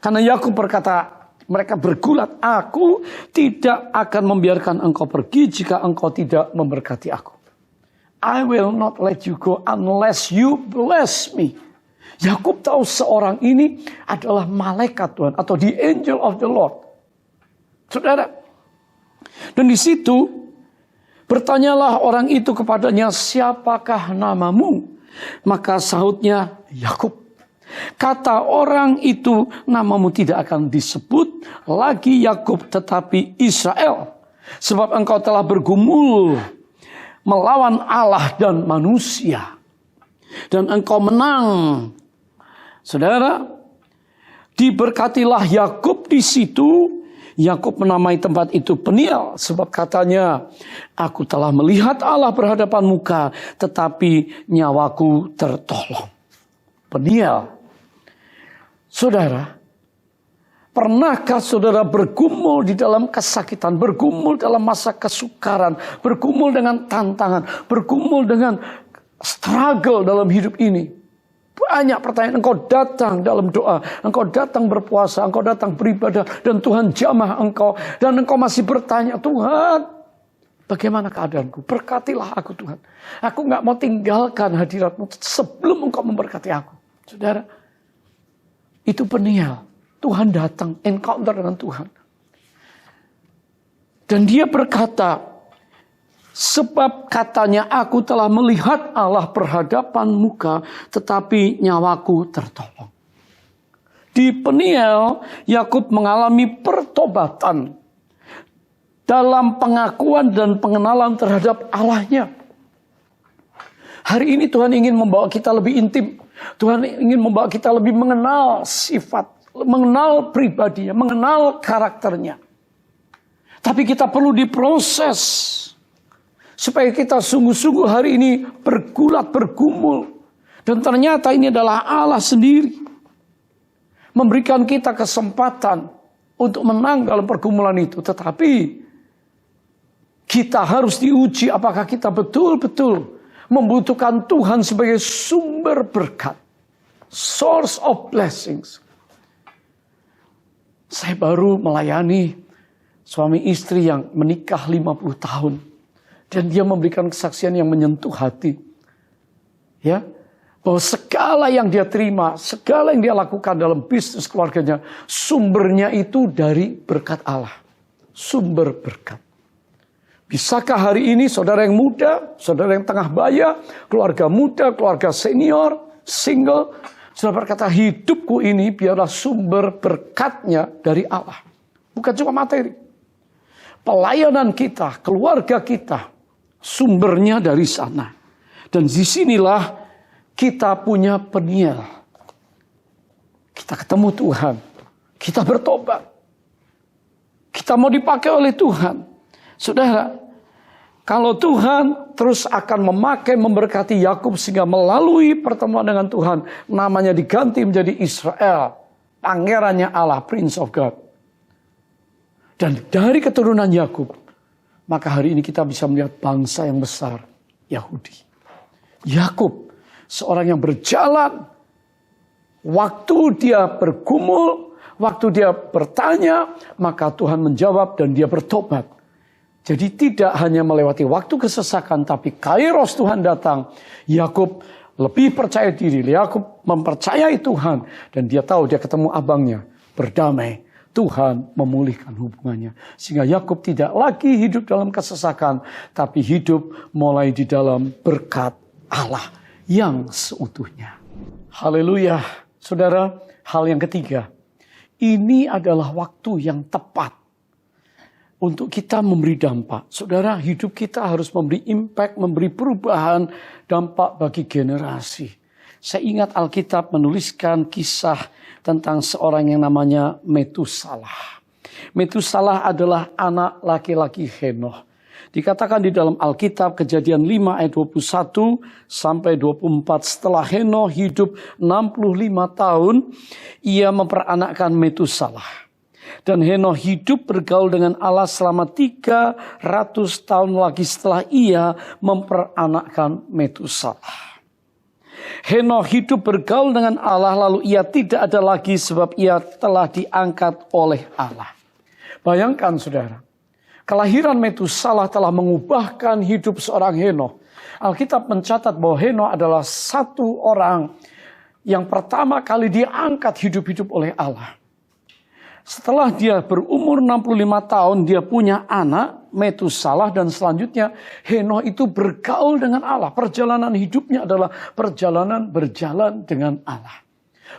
Karena Yakub berkata, mereka bergulat, aku tidak akan membiarkan engkau pergi jika engkau tidak memberkati aku. I will not let you go unless you bless me. Yakub tahu seorang ini adalah malaikat Tuhan atau the angel of the Lord. Saudara, dan di situ bertanyalah orang itu kepadanya, siapakah namamu? Maka sahutnya Yakub. Kata orang itu, namamu tidak akan disebut lagi Yakub tetapi Israel. Sebab engkau telah bergumul melawan Allah dan manusia. Dan engkau menang. Saudara, diberkatilah Yakub di situ. Yakub menamai tempat itu Peniel. Sebab katanya, aku telah melihat Allah berhadapan muka, tetapi nyawaku tertolong. Peniel. Saudara, pernahkah saudara bergumul di dalam kesakitan, bergumul dalam masa kesukaran, bergumul dengan tantangan, bergumul dengan struggle dalam hidup ini? Banyak pertanyaan, engkau datang dalam doa, engkau datang berpuasa, engkau datang beribadah, dan Tuhan jamah engkau. Dan engkau masih bertanya, Tuhan, bagaimana keadaanku? Berkatilah aku Tuhan. Aku gak mau tinggalkan hadirat-Mu sebelum engkau memberkati aku. Saudara, itu Peniel. Tuhan datang, encounter dengan Tuhan. Dan dia berkata, sebab katanya aku telah melihat Allah berhadapan muka, tetapi nyawaku tertolong. Di Peniel, Yakub mengalami pertobatan dalam pengakuan dan pengenalan terhadap Allahnya. Hari ini Tuhan ingin membawa kita lebih intim. Tuhan ingin membawa kita lebih mengenal sifat, mengenal pribadinya, mengenal karakternya. Tapi kita perlu diproses supaya kita sungguh-sungguh hari ini bergulat, bergumul. Dan ternyata ini adalah Allah sendiri memberikan kita kesempatan untuk menang dalam pergumulan itu. Tetapi kita harus diuji apakah kita betul-betul membutuhkan Tuhan sebagai sumber berkat. Source of blessings. Saya baru melayani suami istri yang menikah 50 tahun. Dan dia memberikan kesaksian yang menyentuh hati. Ya, bahwa segala yang dia terima, segala yang dia lakukan dalam bisnis keluarganya, sumbernya itu dari berkat Allah. Sumber berkat. Bisakah hari ini saudara yang muda, saudara yang tengah baya, keluarga muda, keluarga senior, single, saudara berkata, hidupku ini biarlah sumber berkatnya dari Allah. Bukan cuma materi. Pelayanan kita, keluarga kita, sumbernya dari sana. Dan disinilah kita punya Peniel. Kita ketemu Tuhan. Kita bertobat. Kita mau dipakai oleh Tuhan. Saudara, kalau Tuhan terus akan memakai, memberkati Yakub sehingga melalui pertemuan dengan Tuhan, namanya diganti menjadi Israel, pangerannya Allah, Prince of God. Dan dari keturunan Yakub, maka hari ini kita bisa melihat bangsa yang besar, Yahudi. Yakub, seorang yang berjalan, waktu dia bergumul, waktu dia bertanya, maka Tuhan menjawab dan dia bertobat. Jadi tidak hanya melewati waktu kesesakan, tapi kairos Tuhan datang. Yakub lebih percaya diri. Yakub mempercayai Tuhan. Dan dia tahu dia ketemu abangnya. Berdamai. Tuhan memulihkan hubungannya. Sehingga Yakub tidak lagi hidup dalam kesesakan. Tapi hidup mulai di dalam berkat Allah yang seutuhnya. Haleluya. Saudara, hal yang ketiga. Ini adalah waktu yang tepat untuk kita memberi dampak. Saudara, hidup kita harus memberi impact, memberi perubahan, dampak bagi generasi. Saya ingat Alkitab menuliskan kisah tentang seorang yang namanya Metusalah. Metusalah adalah anak laki-laki Henoh. Dikatakan di dalam Alkitab Kejadian 5 ayat 21 sampai 24. Setelah Henoh hidup 65 tahun, ia memperanakkan Metusalah. Dan Henoh hidup bergaul dengan Allah selama 300 tahun lagi setelah ia memperanakkan Metusalah. Henoh hidup bergaul dengan Allah lalu ia tidak ada lagi sebab ia telah diangkat oleh Allah. Bayangkan saudara, kelahiran Metusalah telah mengubahkan hidup seorang Henoh. Alkitab mencatat bahwa Henoh adalah satu orang yang pertama kali diangkat hidup-hidup oleh Allah. Setelah dia berumur 65 tahun, dia punya anak, Metusalah, dan selanjutnya Henoh itu bergaul dengan Allah. Perjalanan hidupnya adalah perjalanan berjalan dengan Allah.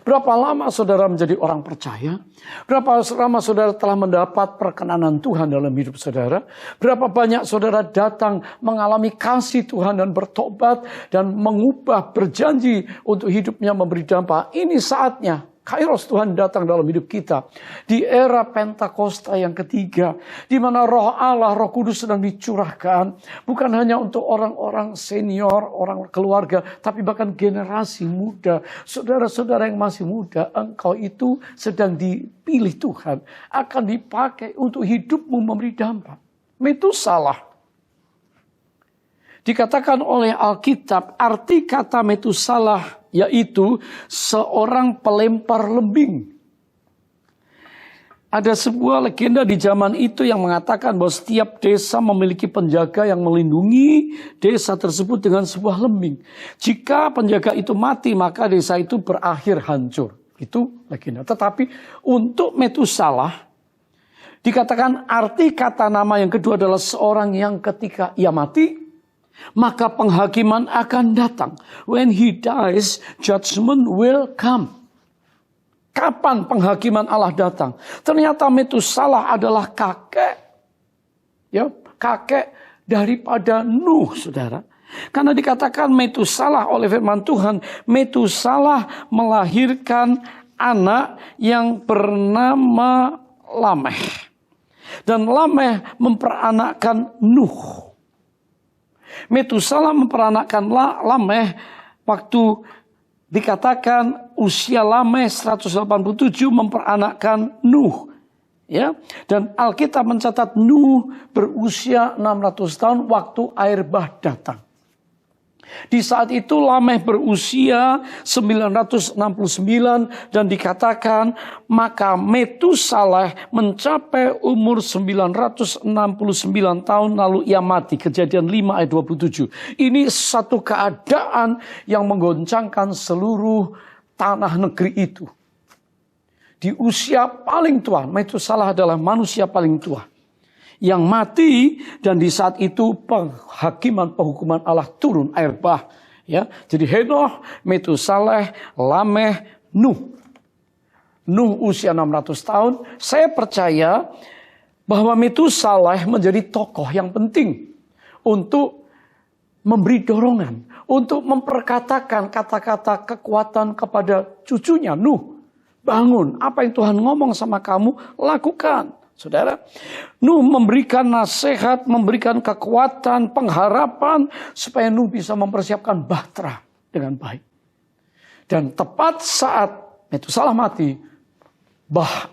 Berapa lama saudara menjadi orang percaya? Berapa lama saudara telah mendapat perkenanan Tuhan dalam hidup saudara? Berapa banyak saudara datang mengalami kasih Tuhan dan bertobat dan mengubah, berjanji untuk hidupnya memberi dampak? Ini saatnya. Kairos Tuhan datang dalam hidup kita. Di era Pentakosta yang ketiga. Di mana roh Allah, roh kudus sedang dicurahkan. Bukan hanya untuk orang-orang senior, orang keluarga. Tapi bahkan generasi muda. Saudara-saudara yang masih muda. Engkau itu sedang dipilih Tuhan. Akan dipakai untuk hidupmu memberi dampak. Metusalah. Dikatakan oleh Alkitab, arti kata Metusalah yaitu seorang pelempar lembing. Ada sebuah legenda di zaman itu yang mengatakan bahwa setiap desa memiliki penjaga yang melindungi desa tersebut dengan sebuah lembing. Jika penjaga itu mati, maka desa itu berakhir hancur. Itu legenda. Tetapi untuk Metusalah, dikatakan arti kata nama yang kedua adalah seorang yang ketika ia mati, maka penghakiman akan datang. When he dies, judgment will come. Kapan penghakiman Allah datang? Ternyata Metusalah adalah kakek. Ya, kakek daripada Nuh, saudara. Karena dikatakan Metusalah oleh firman Tuhan, Metusalah melahirkan anak yang bernama Lameh. Dan Lameh memperanakkan Nuh. Metusalah memperanakkan Lameh waktu dikatakan usia Lameh 187 memperanakkan Nuh. Ya, dan Alkitab mencatat Nuh berusia 600 tahun waktu air bah datang. Di saat itu Lameh berusia 969 dan dikatakan maka Metusalah mencapai umur 969 tahun lalu ia mati. Kejadian 5 ayat 27. Ini satu keadaan yang menggoncangkan seluruh tanah negeri itu. Di usia paling tua, Metusalah adalah manusia paling tua yang mati, dan di saat itu penghakiman penghukuman Allah turun air bah. Ya, jadi Henoh, Metusalah, Lameh, Nuh. Nuh usia 600 tahun. Saya percaya bahwa Metusalah menjadi tokoh yang penting untuk memberi dorongan, untuk memperkatakan kata-kata kekuatan kepada cucunya Nuh. Bangun, apa yang Tuhan ngomong sama kamu, lakukan. Saudara, Nuh memberikan nasihat, memberikan kekuatan, pengharapan supaya Nuh bisa mempersiapkan bahtera dengan baik. Dan tepat saat Metusalah mati,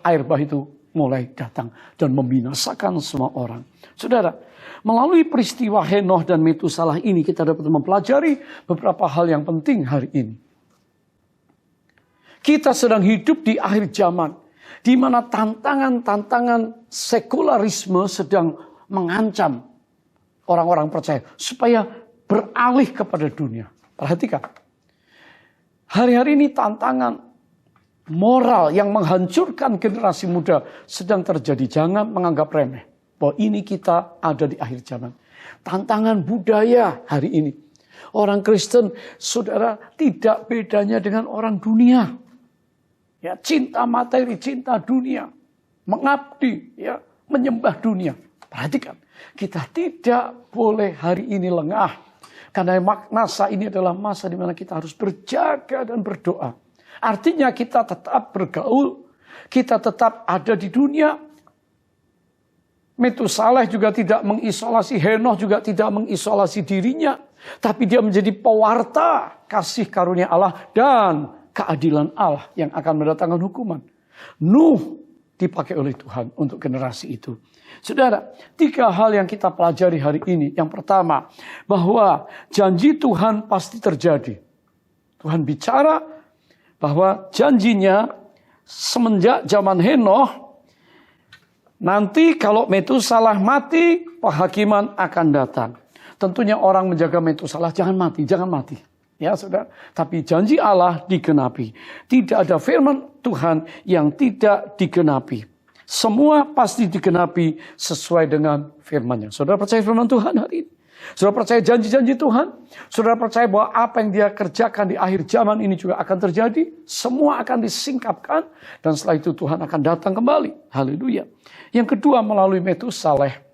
air bah itu mulai datang dan membinasakan semua orang. Saudara, melalui peristiwa Henoh dan Metusalah ini kita dapat mempelajari beberapa hal yang penting hari ini. Kita sedang hidup di akhir zaman, di mana tantangan-tantangan sekularisme sedang mengancam orang-orang percaya supaya beralih kepada dunia. Perhatikan. Hari-hari ini tantangan moral yang menghancurkan generasi muda sedang terjadi. Jangan menganggap remeh bahwa ini kita ada di akhir zaman. Tantangan budaya hari ini. Orang Kristen, saudara, tidak bedanya dengan orang dunia. Ya, cinta materi, cinta dunia. Mengabdi, ya, menyembah dunia. Perhatikan, kita tidak boleh hari ini lengah. Karena masa ini adalah masa di mana kita harus berjaga dan berdoa. Artinya kita tetap bergaul, kita tetap ada di dunia. Metusaleh juga tidak mengisolasi, Henoh juga tidak mengisolasi dirinya. Tapi dia menjadi pewarta kasih karunia Allah dan keadilan Allah yang akan mendatangkan hukuman. Nuh dipakai oleh Tuhan untuk generasi itu. Saudara, 3 hal yang kita pelajari hari ini. Yang pertama, bahwa janji Tuhan pasti terjadi. Tuhan bicara bahwa janjinya semenjak zaman Henoh, nanti kalau Metusalah mati, penghakiman akan datang. Tentunya orang menjaga Metusalah, jangan mati. Ya, saudara. Tapi janji Allah digenapi. Tidak ada firman Tuhan yang tidak digenapi. Semua pasti digenapi sesuai dengan firman-Nya. Saudara percaya firman Tuhan hari ini? Saudara percaya janji-janji Tuhan? Saudara percaya bahwa apa yang Dia kerjakan di akhir zaman ini juga akan terjadi? Semua akan disingkapkan dan setelah itu Tuhan akan datang kembali. Haleluya. Yang kedua, melalui Metusaleh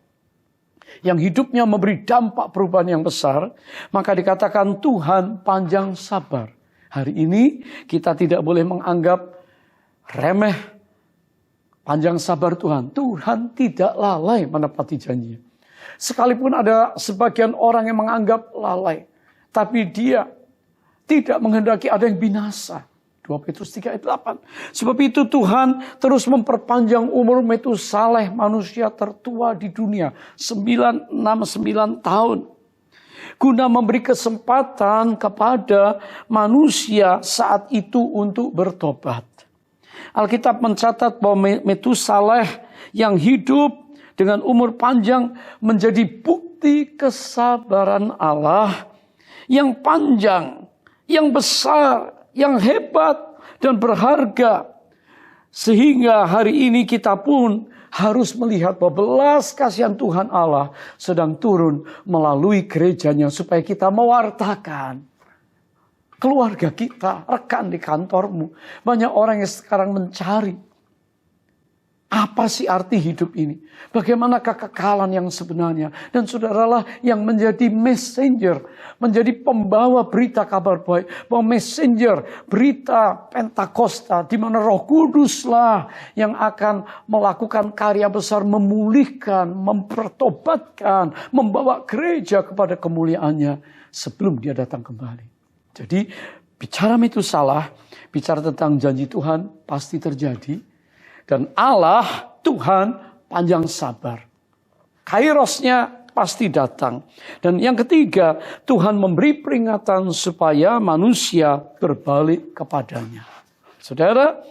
yang hidupnya memberi dampak perubahan yang besar, maka dikatakan Tuhan panjang sabar. Hari ini kita tidak boleh menganggap remeh panjang sabar Tuhan. Tuhan tidak lalai menepati janjinya. Sekalipun ada sebagian orang yang menganggap lalai, tapi Dia tidak menghendaki ada yang binasa. 2 Petrus 3 ayat 8. Sebab itu Tuhan terus memperpanjang umur Metusaleh, manusia tertua di dunia, 969 tahun. Guna memberi kesempatan kepada manusia saat itu untuk bertobat. Alkitab mencatat bahwa Metusaleh yang hidup dengan umur panjang menjadi bukti kesabaran Allah yang panjang, yang besar, yang hebat dan berharga. Sehingga hari ini kita pun harus melihat bahwa belas kasihan Tuhan Allah sedang turun melalui gerejanya supaya kita mewartakan keluarga kita, rekan di kantormu. Banyak orang yang sekarang mencari apa sih arti hidup ini? Bagaimana kekekalan yang sebenarnya? Dan saudaralah yang menjadi messenger, menjadi pembawa berita kabar baik, bahwa messenger berita Pentakosta, di mana Roh Kuduslah yang akan melakukan karya besar, memulihkan, mempertobatkan, membawa gereja kepada kemuliaannya sebelum Dia datang kembali. Jadi bicara Metusalah, bicara tentang janji Tuhan pasti terjadi. Dan Allah, Tuhan, panjang sabar. Kairosnya pasti datang. Dan yang ketiga, Tuhan memberi peringatan supaya manusia berbalik kepadanya. Saudara,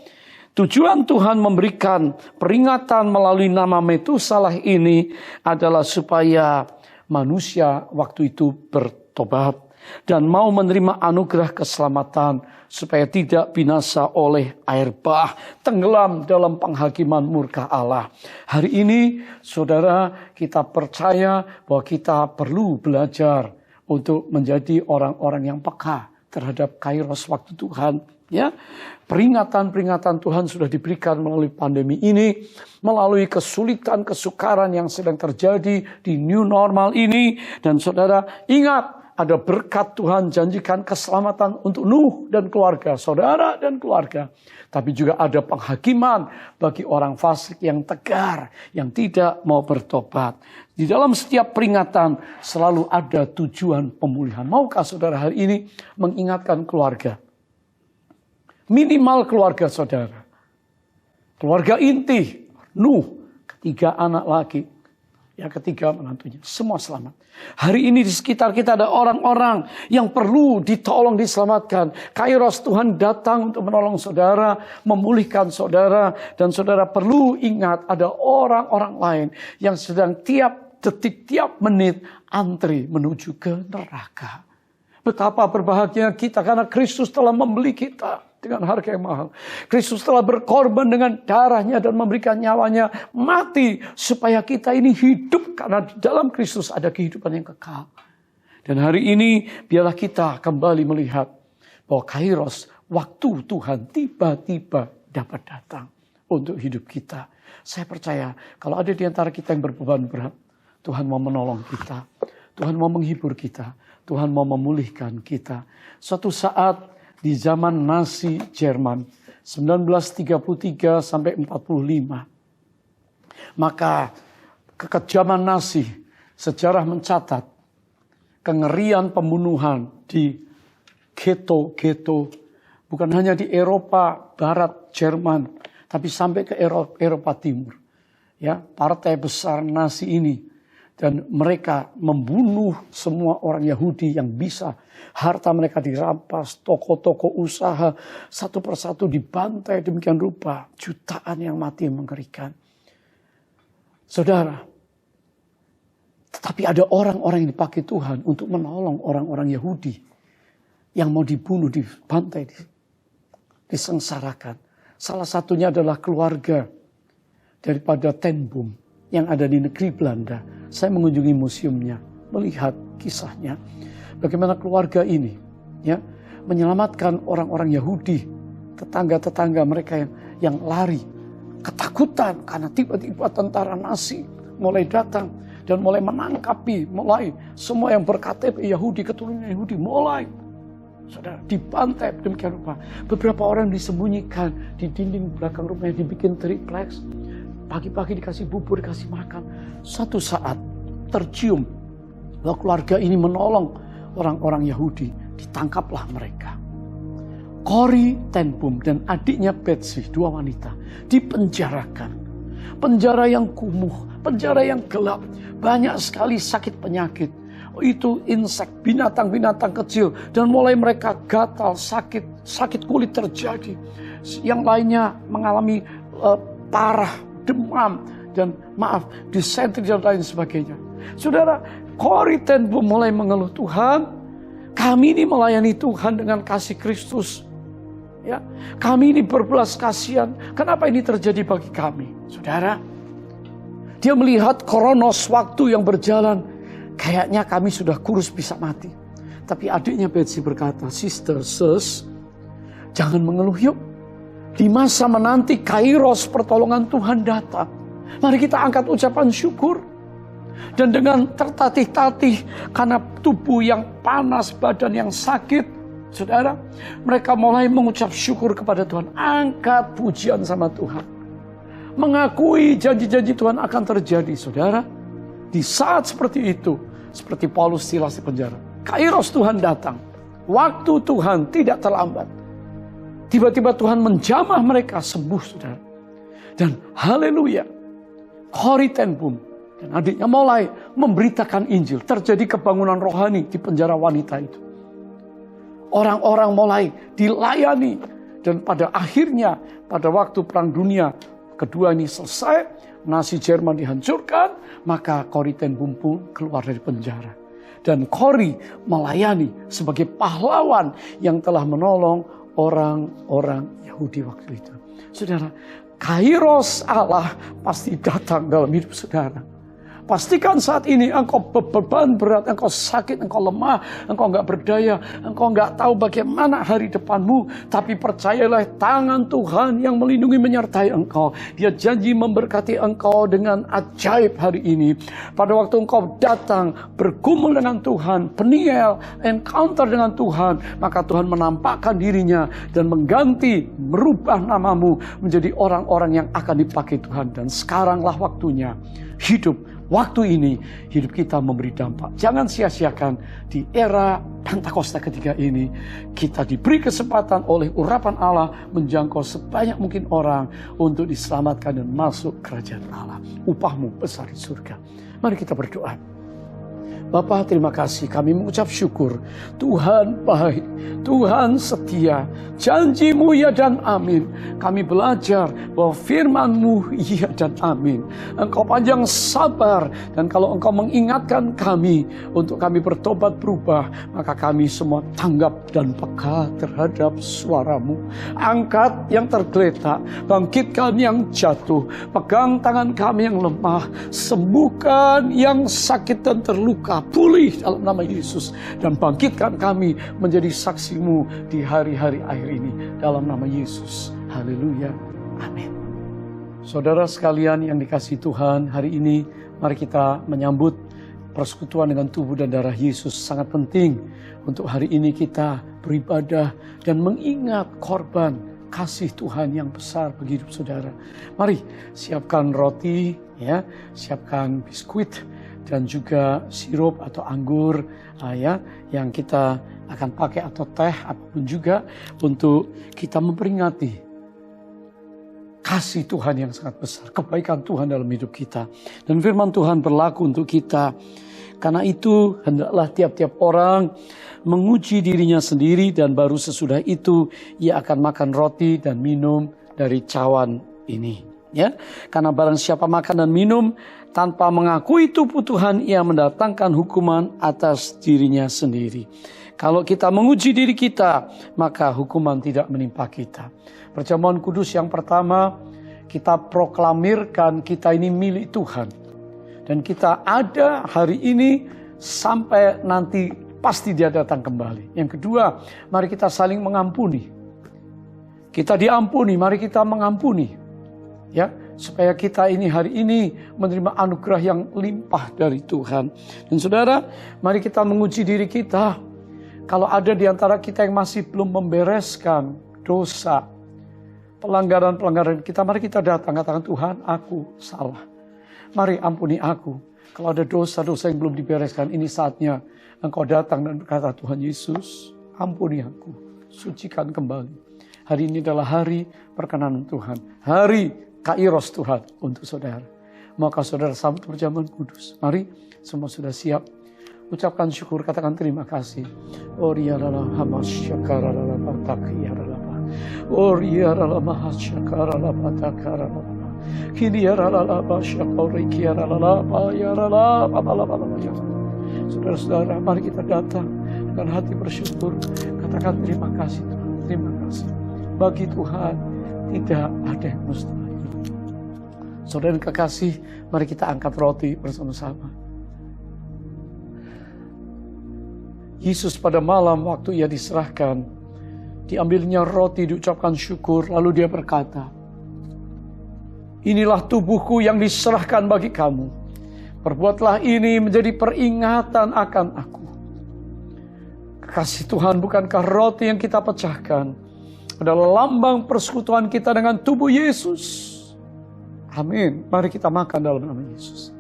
tujuan Tuhan memberikan peringatan melalui nama Metusalah ini adalah supaya manusia waktu itu bertobat dan mau menerima anugerah keselamatan supaya tidak binasa oleh air bah, tenggelam dalam penghakiman murka Allah. Hari ini, saudara, kita percaya bahwa kita perlu belajar untuk menjadi orang-orang yang peka terhadap kairos waktu Tuhan. Ya, peringatan-peringatan Tuhan sudah diberikan melalui pandemi ini, melalui kesulitan, kesukaran yang sedang terjadi di new normal ini. Dan saudara, ingat, ada berkat Tuhan janjikan keselamatan untuk Nuh dan keluarga, saudara dan keluarga. Tapi juga ada penghakiman bagi orang fasik yang tegar, yang tidak mau bertobat. Di dalam setiap peringatan selalu ada tujuan pemulihan. Maukah saudara hari ini mengingatkan keluarga? Minimal keluarga saudara. Keluarga inti, Nuh, 3 anak laki. Ya, ketiga menantunya, semua selamat. Hari ini di sekitar kita ada orang-orang yang perlu ditolong, diselamatkan. Kairos Tuhan datang untuk menolong saudara, memulihkan saudara. Dan saudara perlu ingat ada orang-orang lain yang sedang tiap detik, tiap menit antri menuju ke neraka. Betapa berbahagia kita karena Kristus telah membeli kita dengan harga yang mahal. Kristus telah berkorban dengan darahnya dan memberikan nyawanya mati supaya kita ini hidup, karena di dalam Kristus ada kehidupan yang kekal. Dan hari ini biarlah kita kembali melihat bahwa kairos, waktu Tuhan tiba-tiba dapat datang untuk hidup kita. Saya percaya kalau ada di antara kita yang berbeban berat, Tuhan mau menolong kita. Tuhan mau menghibur kita. Tuhan mau memulihkan kita. Suatu saat di zaman Nazi Jerman 1933 sampai 45, maka kekejaman Nazi, sejarah mencatat kengerian pembunuhan di ghetto-ghetto, bukan hanya di Eropa Barat Jerman, tapi sampai ke Eropa Timur. Ya, partai besar Nazi ini, dan mereka membunuh semua orang Yahudi yang bisa. Harta mereka dirampas, toko-toko usaha satu persatu dibantai demikian rupa. Jutaan yang mati mengerikan. Saudara, tetapi ada orang-orang yang dipakai Tuhan untuk menolong orang-orang Yahudi yang mau dibunuh, dibantai, disengsarakan. Salah satunya adalah keluarga daripada Ten Boom yang ada di negeri Belanda. Saya mengunjungi museumnya, melihat kisahnya. Bagaimana keluarga ini ya menyelamatkan orang-orang Yahudi, tetangga-tetangga mereka yang lari, ketakutan karena tiba-tiba tentara Nazi mulai datang dan mulai menangkapi, mulai semua yang berKTP Yahudi, keturunan Yahudi mulai, saudara, dibantai demikian rupa. Beberapa orang disembunyikan di dinding belakang rumahnya, dibikin triplex. Pagi-pagi dikasih bubur, dikasih makan. Suatu saat tercium bahwa keluarga ini menolong orang-orang Yahudi. Ditangkaplah mereka. Corrie ten Boom dan adiknya Betsy, dua wanita, dipenjarakan. Penjara yang kumuh, penjara yang gelap. Banyak sekali sakit penyakit. Itu insek, binatang-binatang kecil. Dan mulai mereka gatal, sakit kulit terjadi. Yang lainnya mengalami parah, demam, dan disentri dan lain sebagainya. Saudara, Corrie ten Boom mulai mengeluh, Tuhan, kami ini melayani Tuhan dengan kasih Kristus. Ya, kami ini berbelas kasihan. Kenapa ini terjadi bagi kami? Saudara, dia melihat kronos waktu yang berjalan. Kayaknya kami sudah kurus bisa mati. Tapi adiknya Betsy berkata, Sister, sis, jangan mengeluh yuk. Di masa menanti kairos pertolongan Tuhan datang. Mari kita angkat ucapan syukur. Dan dengan tertatih-tatih karena tubuh yang panas, badan yang sakit, saudara, mereka mulai mengucap syukur kepada Tuhan. Angkat pujian sama Tuhan. Mengakui janji-janji Tuhan akan terjadi, saudara. Di saat seperti itu, seperti Paulus Silas di penjara, kairos Tuhan datang. Waktu Tuhan tidak terlambat. Tiba-tiba Tuhan menjamah mereka sembuh, saudara. Dan haleluya, Corrie ten Boom dan adiknya mulai memberitakan Injil. Terjadi kebangunan rohani di penjara wanita itu. Orang-orang mulai dilayani. Dan pada akhirnya, pada waktu Perang Dunia Kedua ini selesai, Nazi Jerman dihancurkan, maka Corrie ten Boom pun keluar dari penjara. Dan Corrie melayani sebagai pahlawan yang telah menolong orang-orang Yahudi waktu itu. Saudara, kairos Allah pasti datang dalam hidup saudara. Pastikan saat ini engkau beban berat, engkau sakit, engkau lemah, engkau nggak berdaya, engkau nggak tahu bagaimana hari depanmu. Tapi percayalah, tangan Tuhan yang melindungi menyertai engkau. Dia janji memberkati engkau dengan ajaib hari ini. Pada waktu engkau datang, bergumul dengan Tuhan, Peniel, encounter dengan Tuhan, maka Tuhan menampakkan dirinya dan mengganti, merubah namamu menjadi orang-orang yang akan dipakai Tuhan. Dan sekaranglah waktunya hidup. Waktu ini hidup kita memberi dampak. Jangan sia-siakan di era Pentakosta ketiga ini. Kita diberi kesempatan oleh urapan Allah menjangkau sebanyak mungkin orang untuk diselamatkan dan masuk kerajaan Allah. Upahmu besar di surga. Mari kita berdoa. Bapa, terima kasih. Kami mengucap syukur. Tuhan baik, Tuhan setia. Janji-Mu ya dan amin. Kami belajar bahwa firman-Mu ya dan amin. Engkau panjang sabar, dan kalau Engkau mengingatkan kami untuk kami bertobat berubah, maka kami semua tanggap dan peka terhadap suara-Mu. Angkat yang tergeletak, bangkitkan yang jatuh, pegang tangan kami yang lemah, sembuhkan yang sakit dan terluka, pulih dalam nama Yesus, dan bangkitkan kami menjadi saksi-Mu di hari-hari akhir ini dalam nama Yesus. Haleluya. Amin. Saudara sekalian yang dikasihi Tuhan, hari ini mari kita menyambut persekutuan dengan tubuh dan darah Yesus. Sangat penting untuk hari ini kita beribadah dan mengingat korban kasih Tuhan yang besar bagi hidup saudara. Mari siapkan roti, ya, siapkan biskuit dan juga sirup atau anggur, ya, yang kita akan pakai, atau teh, apapun juga, untuk kita memperingati kasih Tuhan yang sangat besar, kebaikan Tuhan dalam hidup kita. Dan firman Tuhan berlaku untuk kita. Karena itu hendaklah tiap-tiap orang menguji dirinya sendiri, dan baru sesudah itu ia akan makan roti dan minum dari cawan ini. Ya, karena barang siapa makan dan minum tanpa mengakui tubuh Tuhan, ia mendatangkan hukuman atas dirinya sendiri. Kalau kita menguji diri kita, maka hukuman tidak menimpa kita. Perjamuan kudus yang pertama, kita proklamirkan kita ini milik Tuhan. Dan kita ada hari ini sampai nanti pasti Dia datang kembali. Yang kedua, mari kita saling mengampuni. Kita diampuni, mari kita mengampuni. Ya, supaya kita ini hari ini menerima anugerah yang limpah dari Tuhan. Dan saudara, mari kita menguji diri kita. Kalau ada di antara kita yang masih belum membereskan dosa, pelanggaran-pelanggaran kita, mari kita datang katakan, Tuhan, aku salah. Mari ampuni aku. Kalau ada dosa-dosa yang belum dibereskan, ini saatnya Engkau datang dan berkata, Tuhan Yesus, ampuni aku, sucikan kembali. Hari ini adalah hari perkenanan Tuhan, hari Kairos Tuhan untuk saudara. Maka saudara sambut perjamuan kudus. Mari, semua sudah siap. Ucapkan syukur, katakan terima kasih. Saudara-saudara, mari kita datang dengan hati bersyukur. Katakan terima kasih Tuhan, terima kasih. Bagi Tuhan tidak ada yang mustahil. Saudara yang kekasih, mari kita angkat roti bersama-sama. Yesus pada malam waktu ia diserahkan, diambilnya roti, diucapkan syukur, lalu dia berkata, inilah tubuhku yang diserahkan bagi kamu. Perbuatlah ini menjadi peringatan akan aku. Kekasih Tuhan, bukankah roti yang kita pecahkan adalah lambang persekutuan kita dengan tubuh Yesus? Amin. Mari kita makan dalam nama Yesus.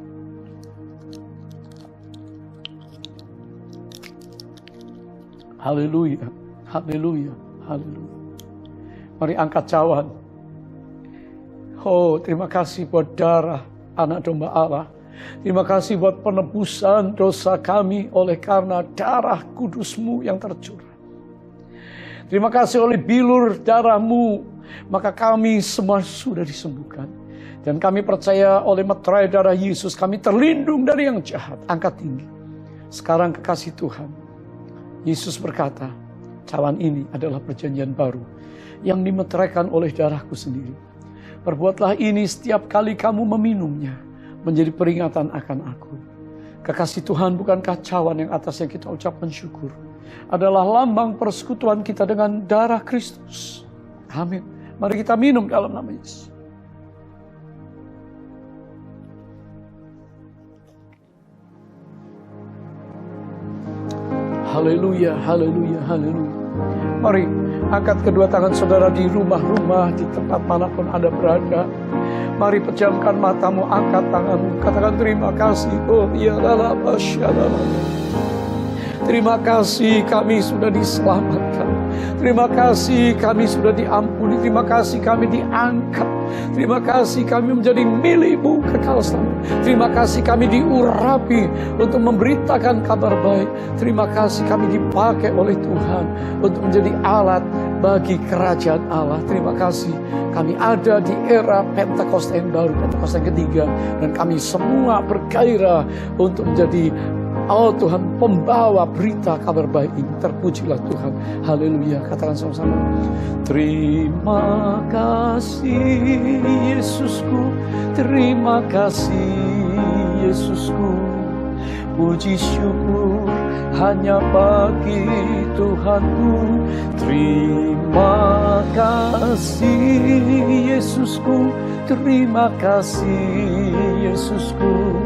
Haleluya, haleluya, haleluya. Mari angkat cawan. Oh, terima kasih buat darah anak domba Allah. Terima kasih buat penebusan dosa kami oleh karena darah kudus-Mu yang tercurah. Terima kasih oleh bilur darah-Mu, maka kami semua sudah disembuhkan. Dan kami percaya oleh meterai darah Yesus kami terlindung dari yang jahat. Angkat tinggi. Sekarang kekasih Tuhan, Yesus berkata, cawan ini adalah perjanjian baru yang dimeteraikan oleh darahku sendiri. Perbuatlah ini setiap kali kamu meminumnya, menjadi peringatan akan aku. Kekasih Tuhan, bukankah cawan yang atas yang kita ucapkan syukur adalah lambang persekutuan kita dengan darah Kristus? Amin. Mari kita minum dalam nama Yesus. Haleluya, haleluya, haleluya. Mari angkat kedua tangan saudara di rumah-rumah, di tempat manapun Anda berada. Mari pejamkan matamu, angkat tanganmu, katakan terima kasih. Oh ya Allah, terima kasih kami sudah diselamatkan. Terima kasih kami sudah diampuni. Terima kasih kami diangkat. Terima kasih kami menjadi milik-Mu kekal selamanya. Terima kasih kami diurapi untuk memberitakan kabar baik. Terima kasih kami dipakai oleh Tuhan untuk menjadi alat bagi kerajaan Allah. Terima kasih kami ada di era Pentakosta yang baru, Pentakosta yang ketiga. Dan kami semua bergairah untuk menjadi Tuhan, pembawa berita kabar baik ini. Terpujilah Tuhan. Haleluya. Katakan sama-sama. Terima kasih Yesusku. Terima kasih Yesusku. Puji syukur hanya bagi Tuhanku. Terima kasih Yesusku. Terima kasih Yesusku.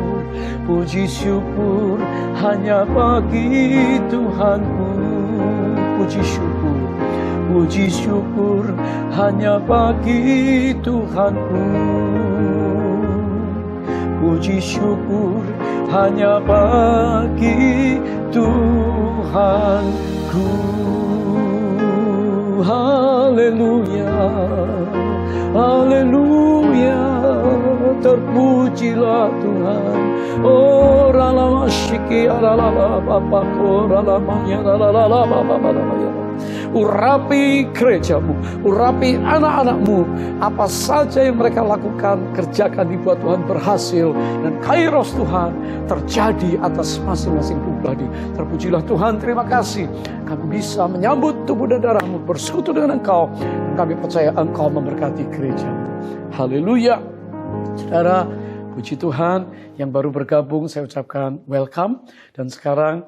Puji syukur hanya bagi Tuhanku. Puji syukur hanya bagi Tuhanku. Puji syukur hanya bagi Tuhanku. Haleluya, haleluya, terpujilah Tuhan. Oh, ralama syiki, ralala bapa, ralama ya, ralala bapa, ya. Urapi gerejamu, urapi anak-anakmu. Apa saja yang mereka lakukan, kerjakan dibuat Tuhan berhasil. Dan kairos Tuhan terjadi atas masing-masing pribadi. Terpujilah Tuhan, terima kasih. Kami bisa menyambut tubuh dan darahmu, bersekutu dengan Engkau. Dan kami percaya Engkau memberkati gerejamu. Haleluya. Saudara, puji Tuhan yang baru bergabung, saya ucapkan welcome. Dan sekarang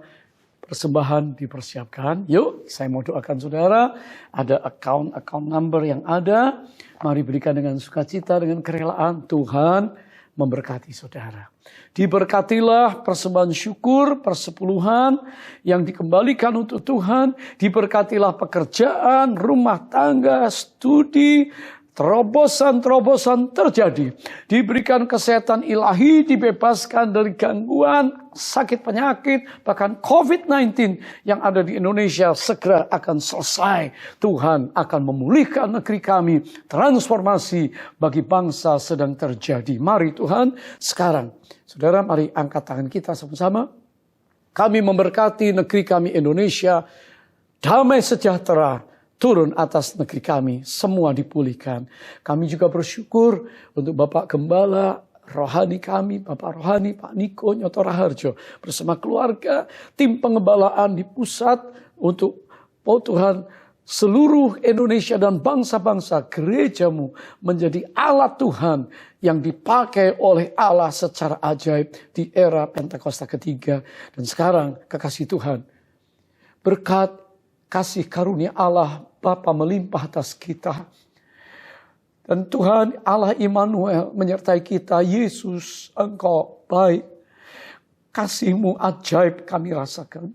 persembahan dipersiapkan. Yuk, saya mau doakan saudara. Ada account number yang ada. Mari berikan dengan sukacita, dengan kerelaan. Tuhan memberkati saudara. Diberkatilah persembahan syukur, persepuluhan yang dikembalikan untuk Tuhan. Diberkatilah pekerjaan, rumah tangga, studi, terobosan-terobosan terjadi. Diberikan kesehatan ilahi, dibebaskan dari gangguan, sakit penyakit, bahkan COVID-19 yang ada di Indonesia segera akan selesai. Tuhan akan memulihkan negeri kami. Transformasi bagi bangsa sedang terjadi. Mari Tuhan, sekarang, saudara, mari angkat tangan kita sama-sama. Kami memberkati negeri kami Indonesia. Damai sejahtera turun atas negeri kami, semua dipulihkan. Kami juga bersyukur untuk Bapak Gembala rohani kami, Bapak Rohani, Pak Niko Nyoto Raharjo, bersama keluarga, tim pengembalaan di pusat untuk Tuhan, seluruh Indonesia dan bangsa-bangsa, gerejamu menjadi alat Tuhan yang dipakai oleh Allah secara ajaib di era Pentakosta ketiga. Dan sekarang, kekasih Tuhan, berkat kasih karunia Allah Bapa melimpah atas kita. Dan Tuhan Allah Immanuel menyertai kita. Yesus, Engkau baik. Kasih-Mu ajaib kami rasakan.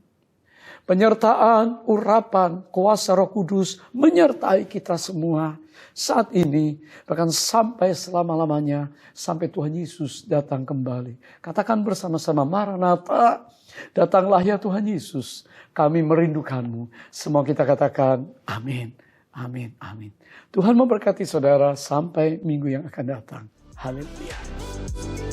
Penyertaan, urapan, kuasa Roh Kudus menyertai kita semua. Saat ini, bahkan sampai selama-lamanya, sampai Tuhan Yesus datang kembali. Katakan bersama-sama, Maranatha, datanglah ya Tuhan Yesus. Kami merindukan-Mu. Semua kita katakan, amin, amin, amin. Tuhan memberkati saudara sampai minggu yang akan datang. Haleluya.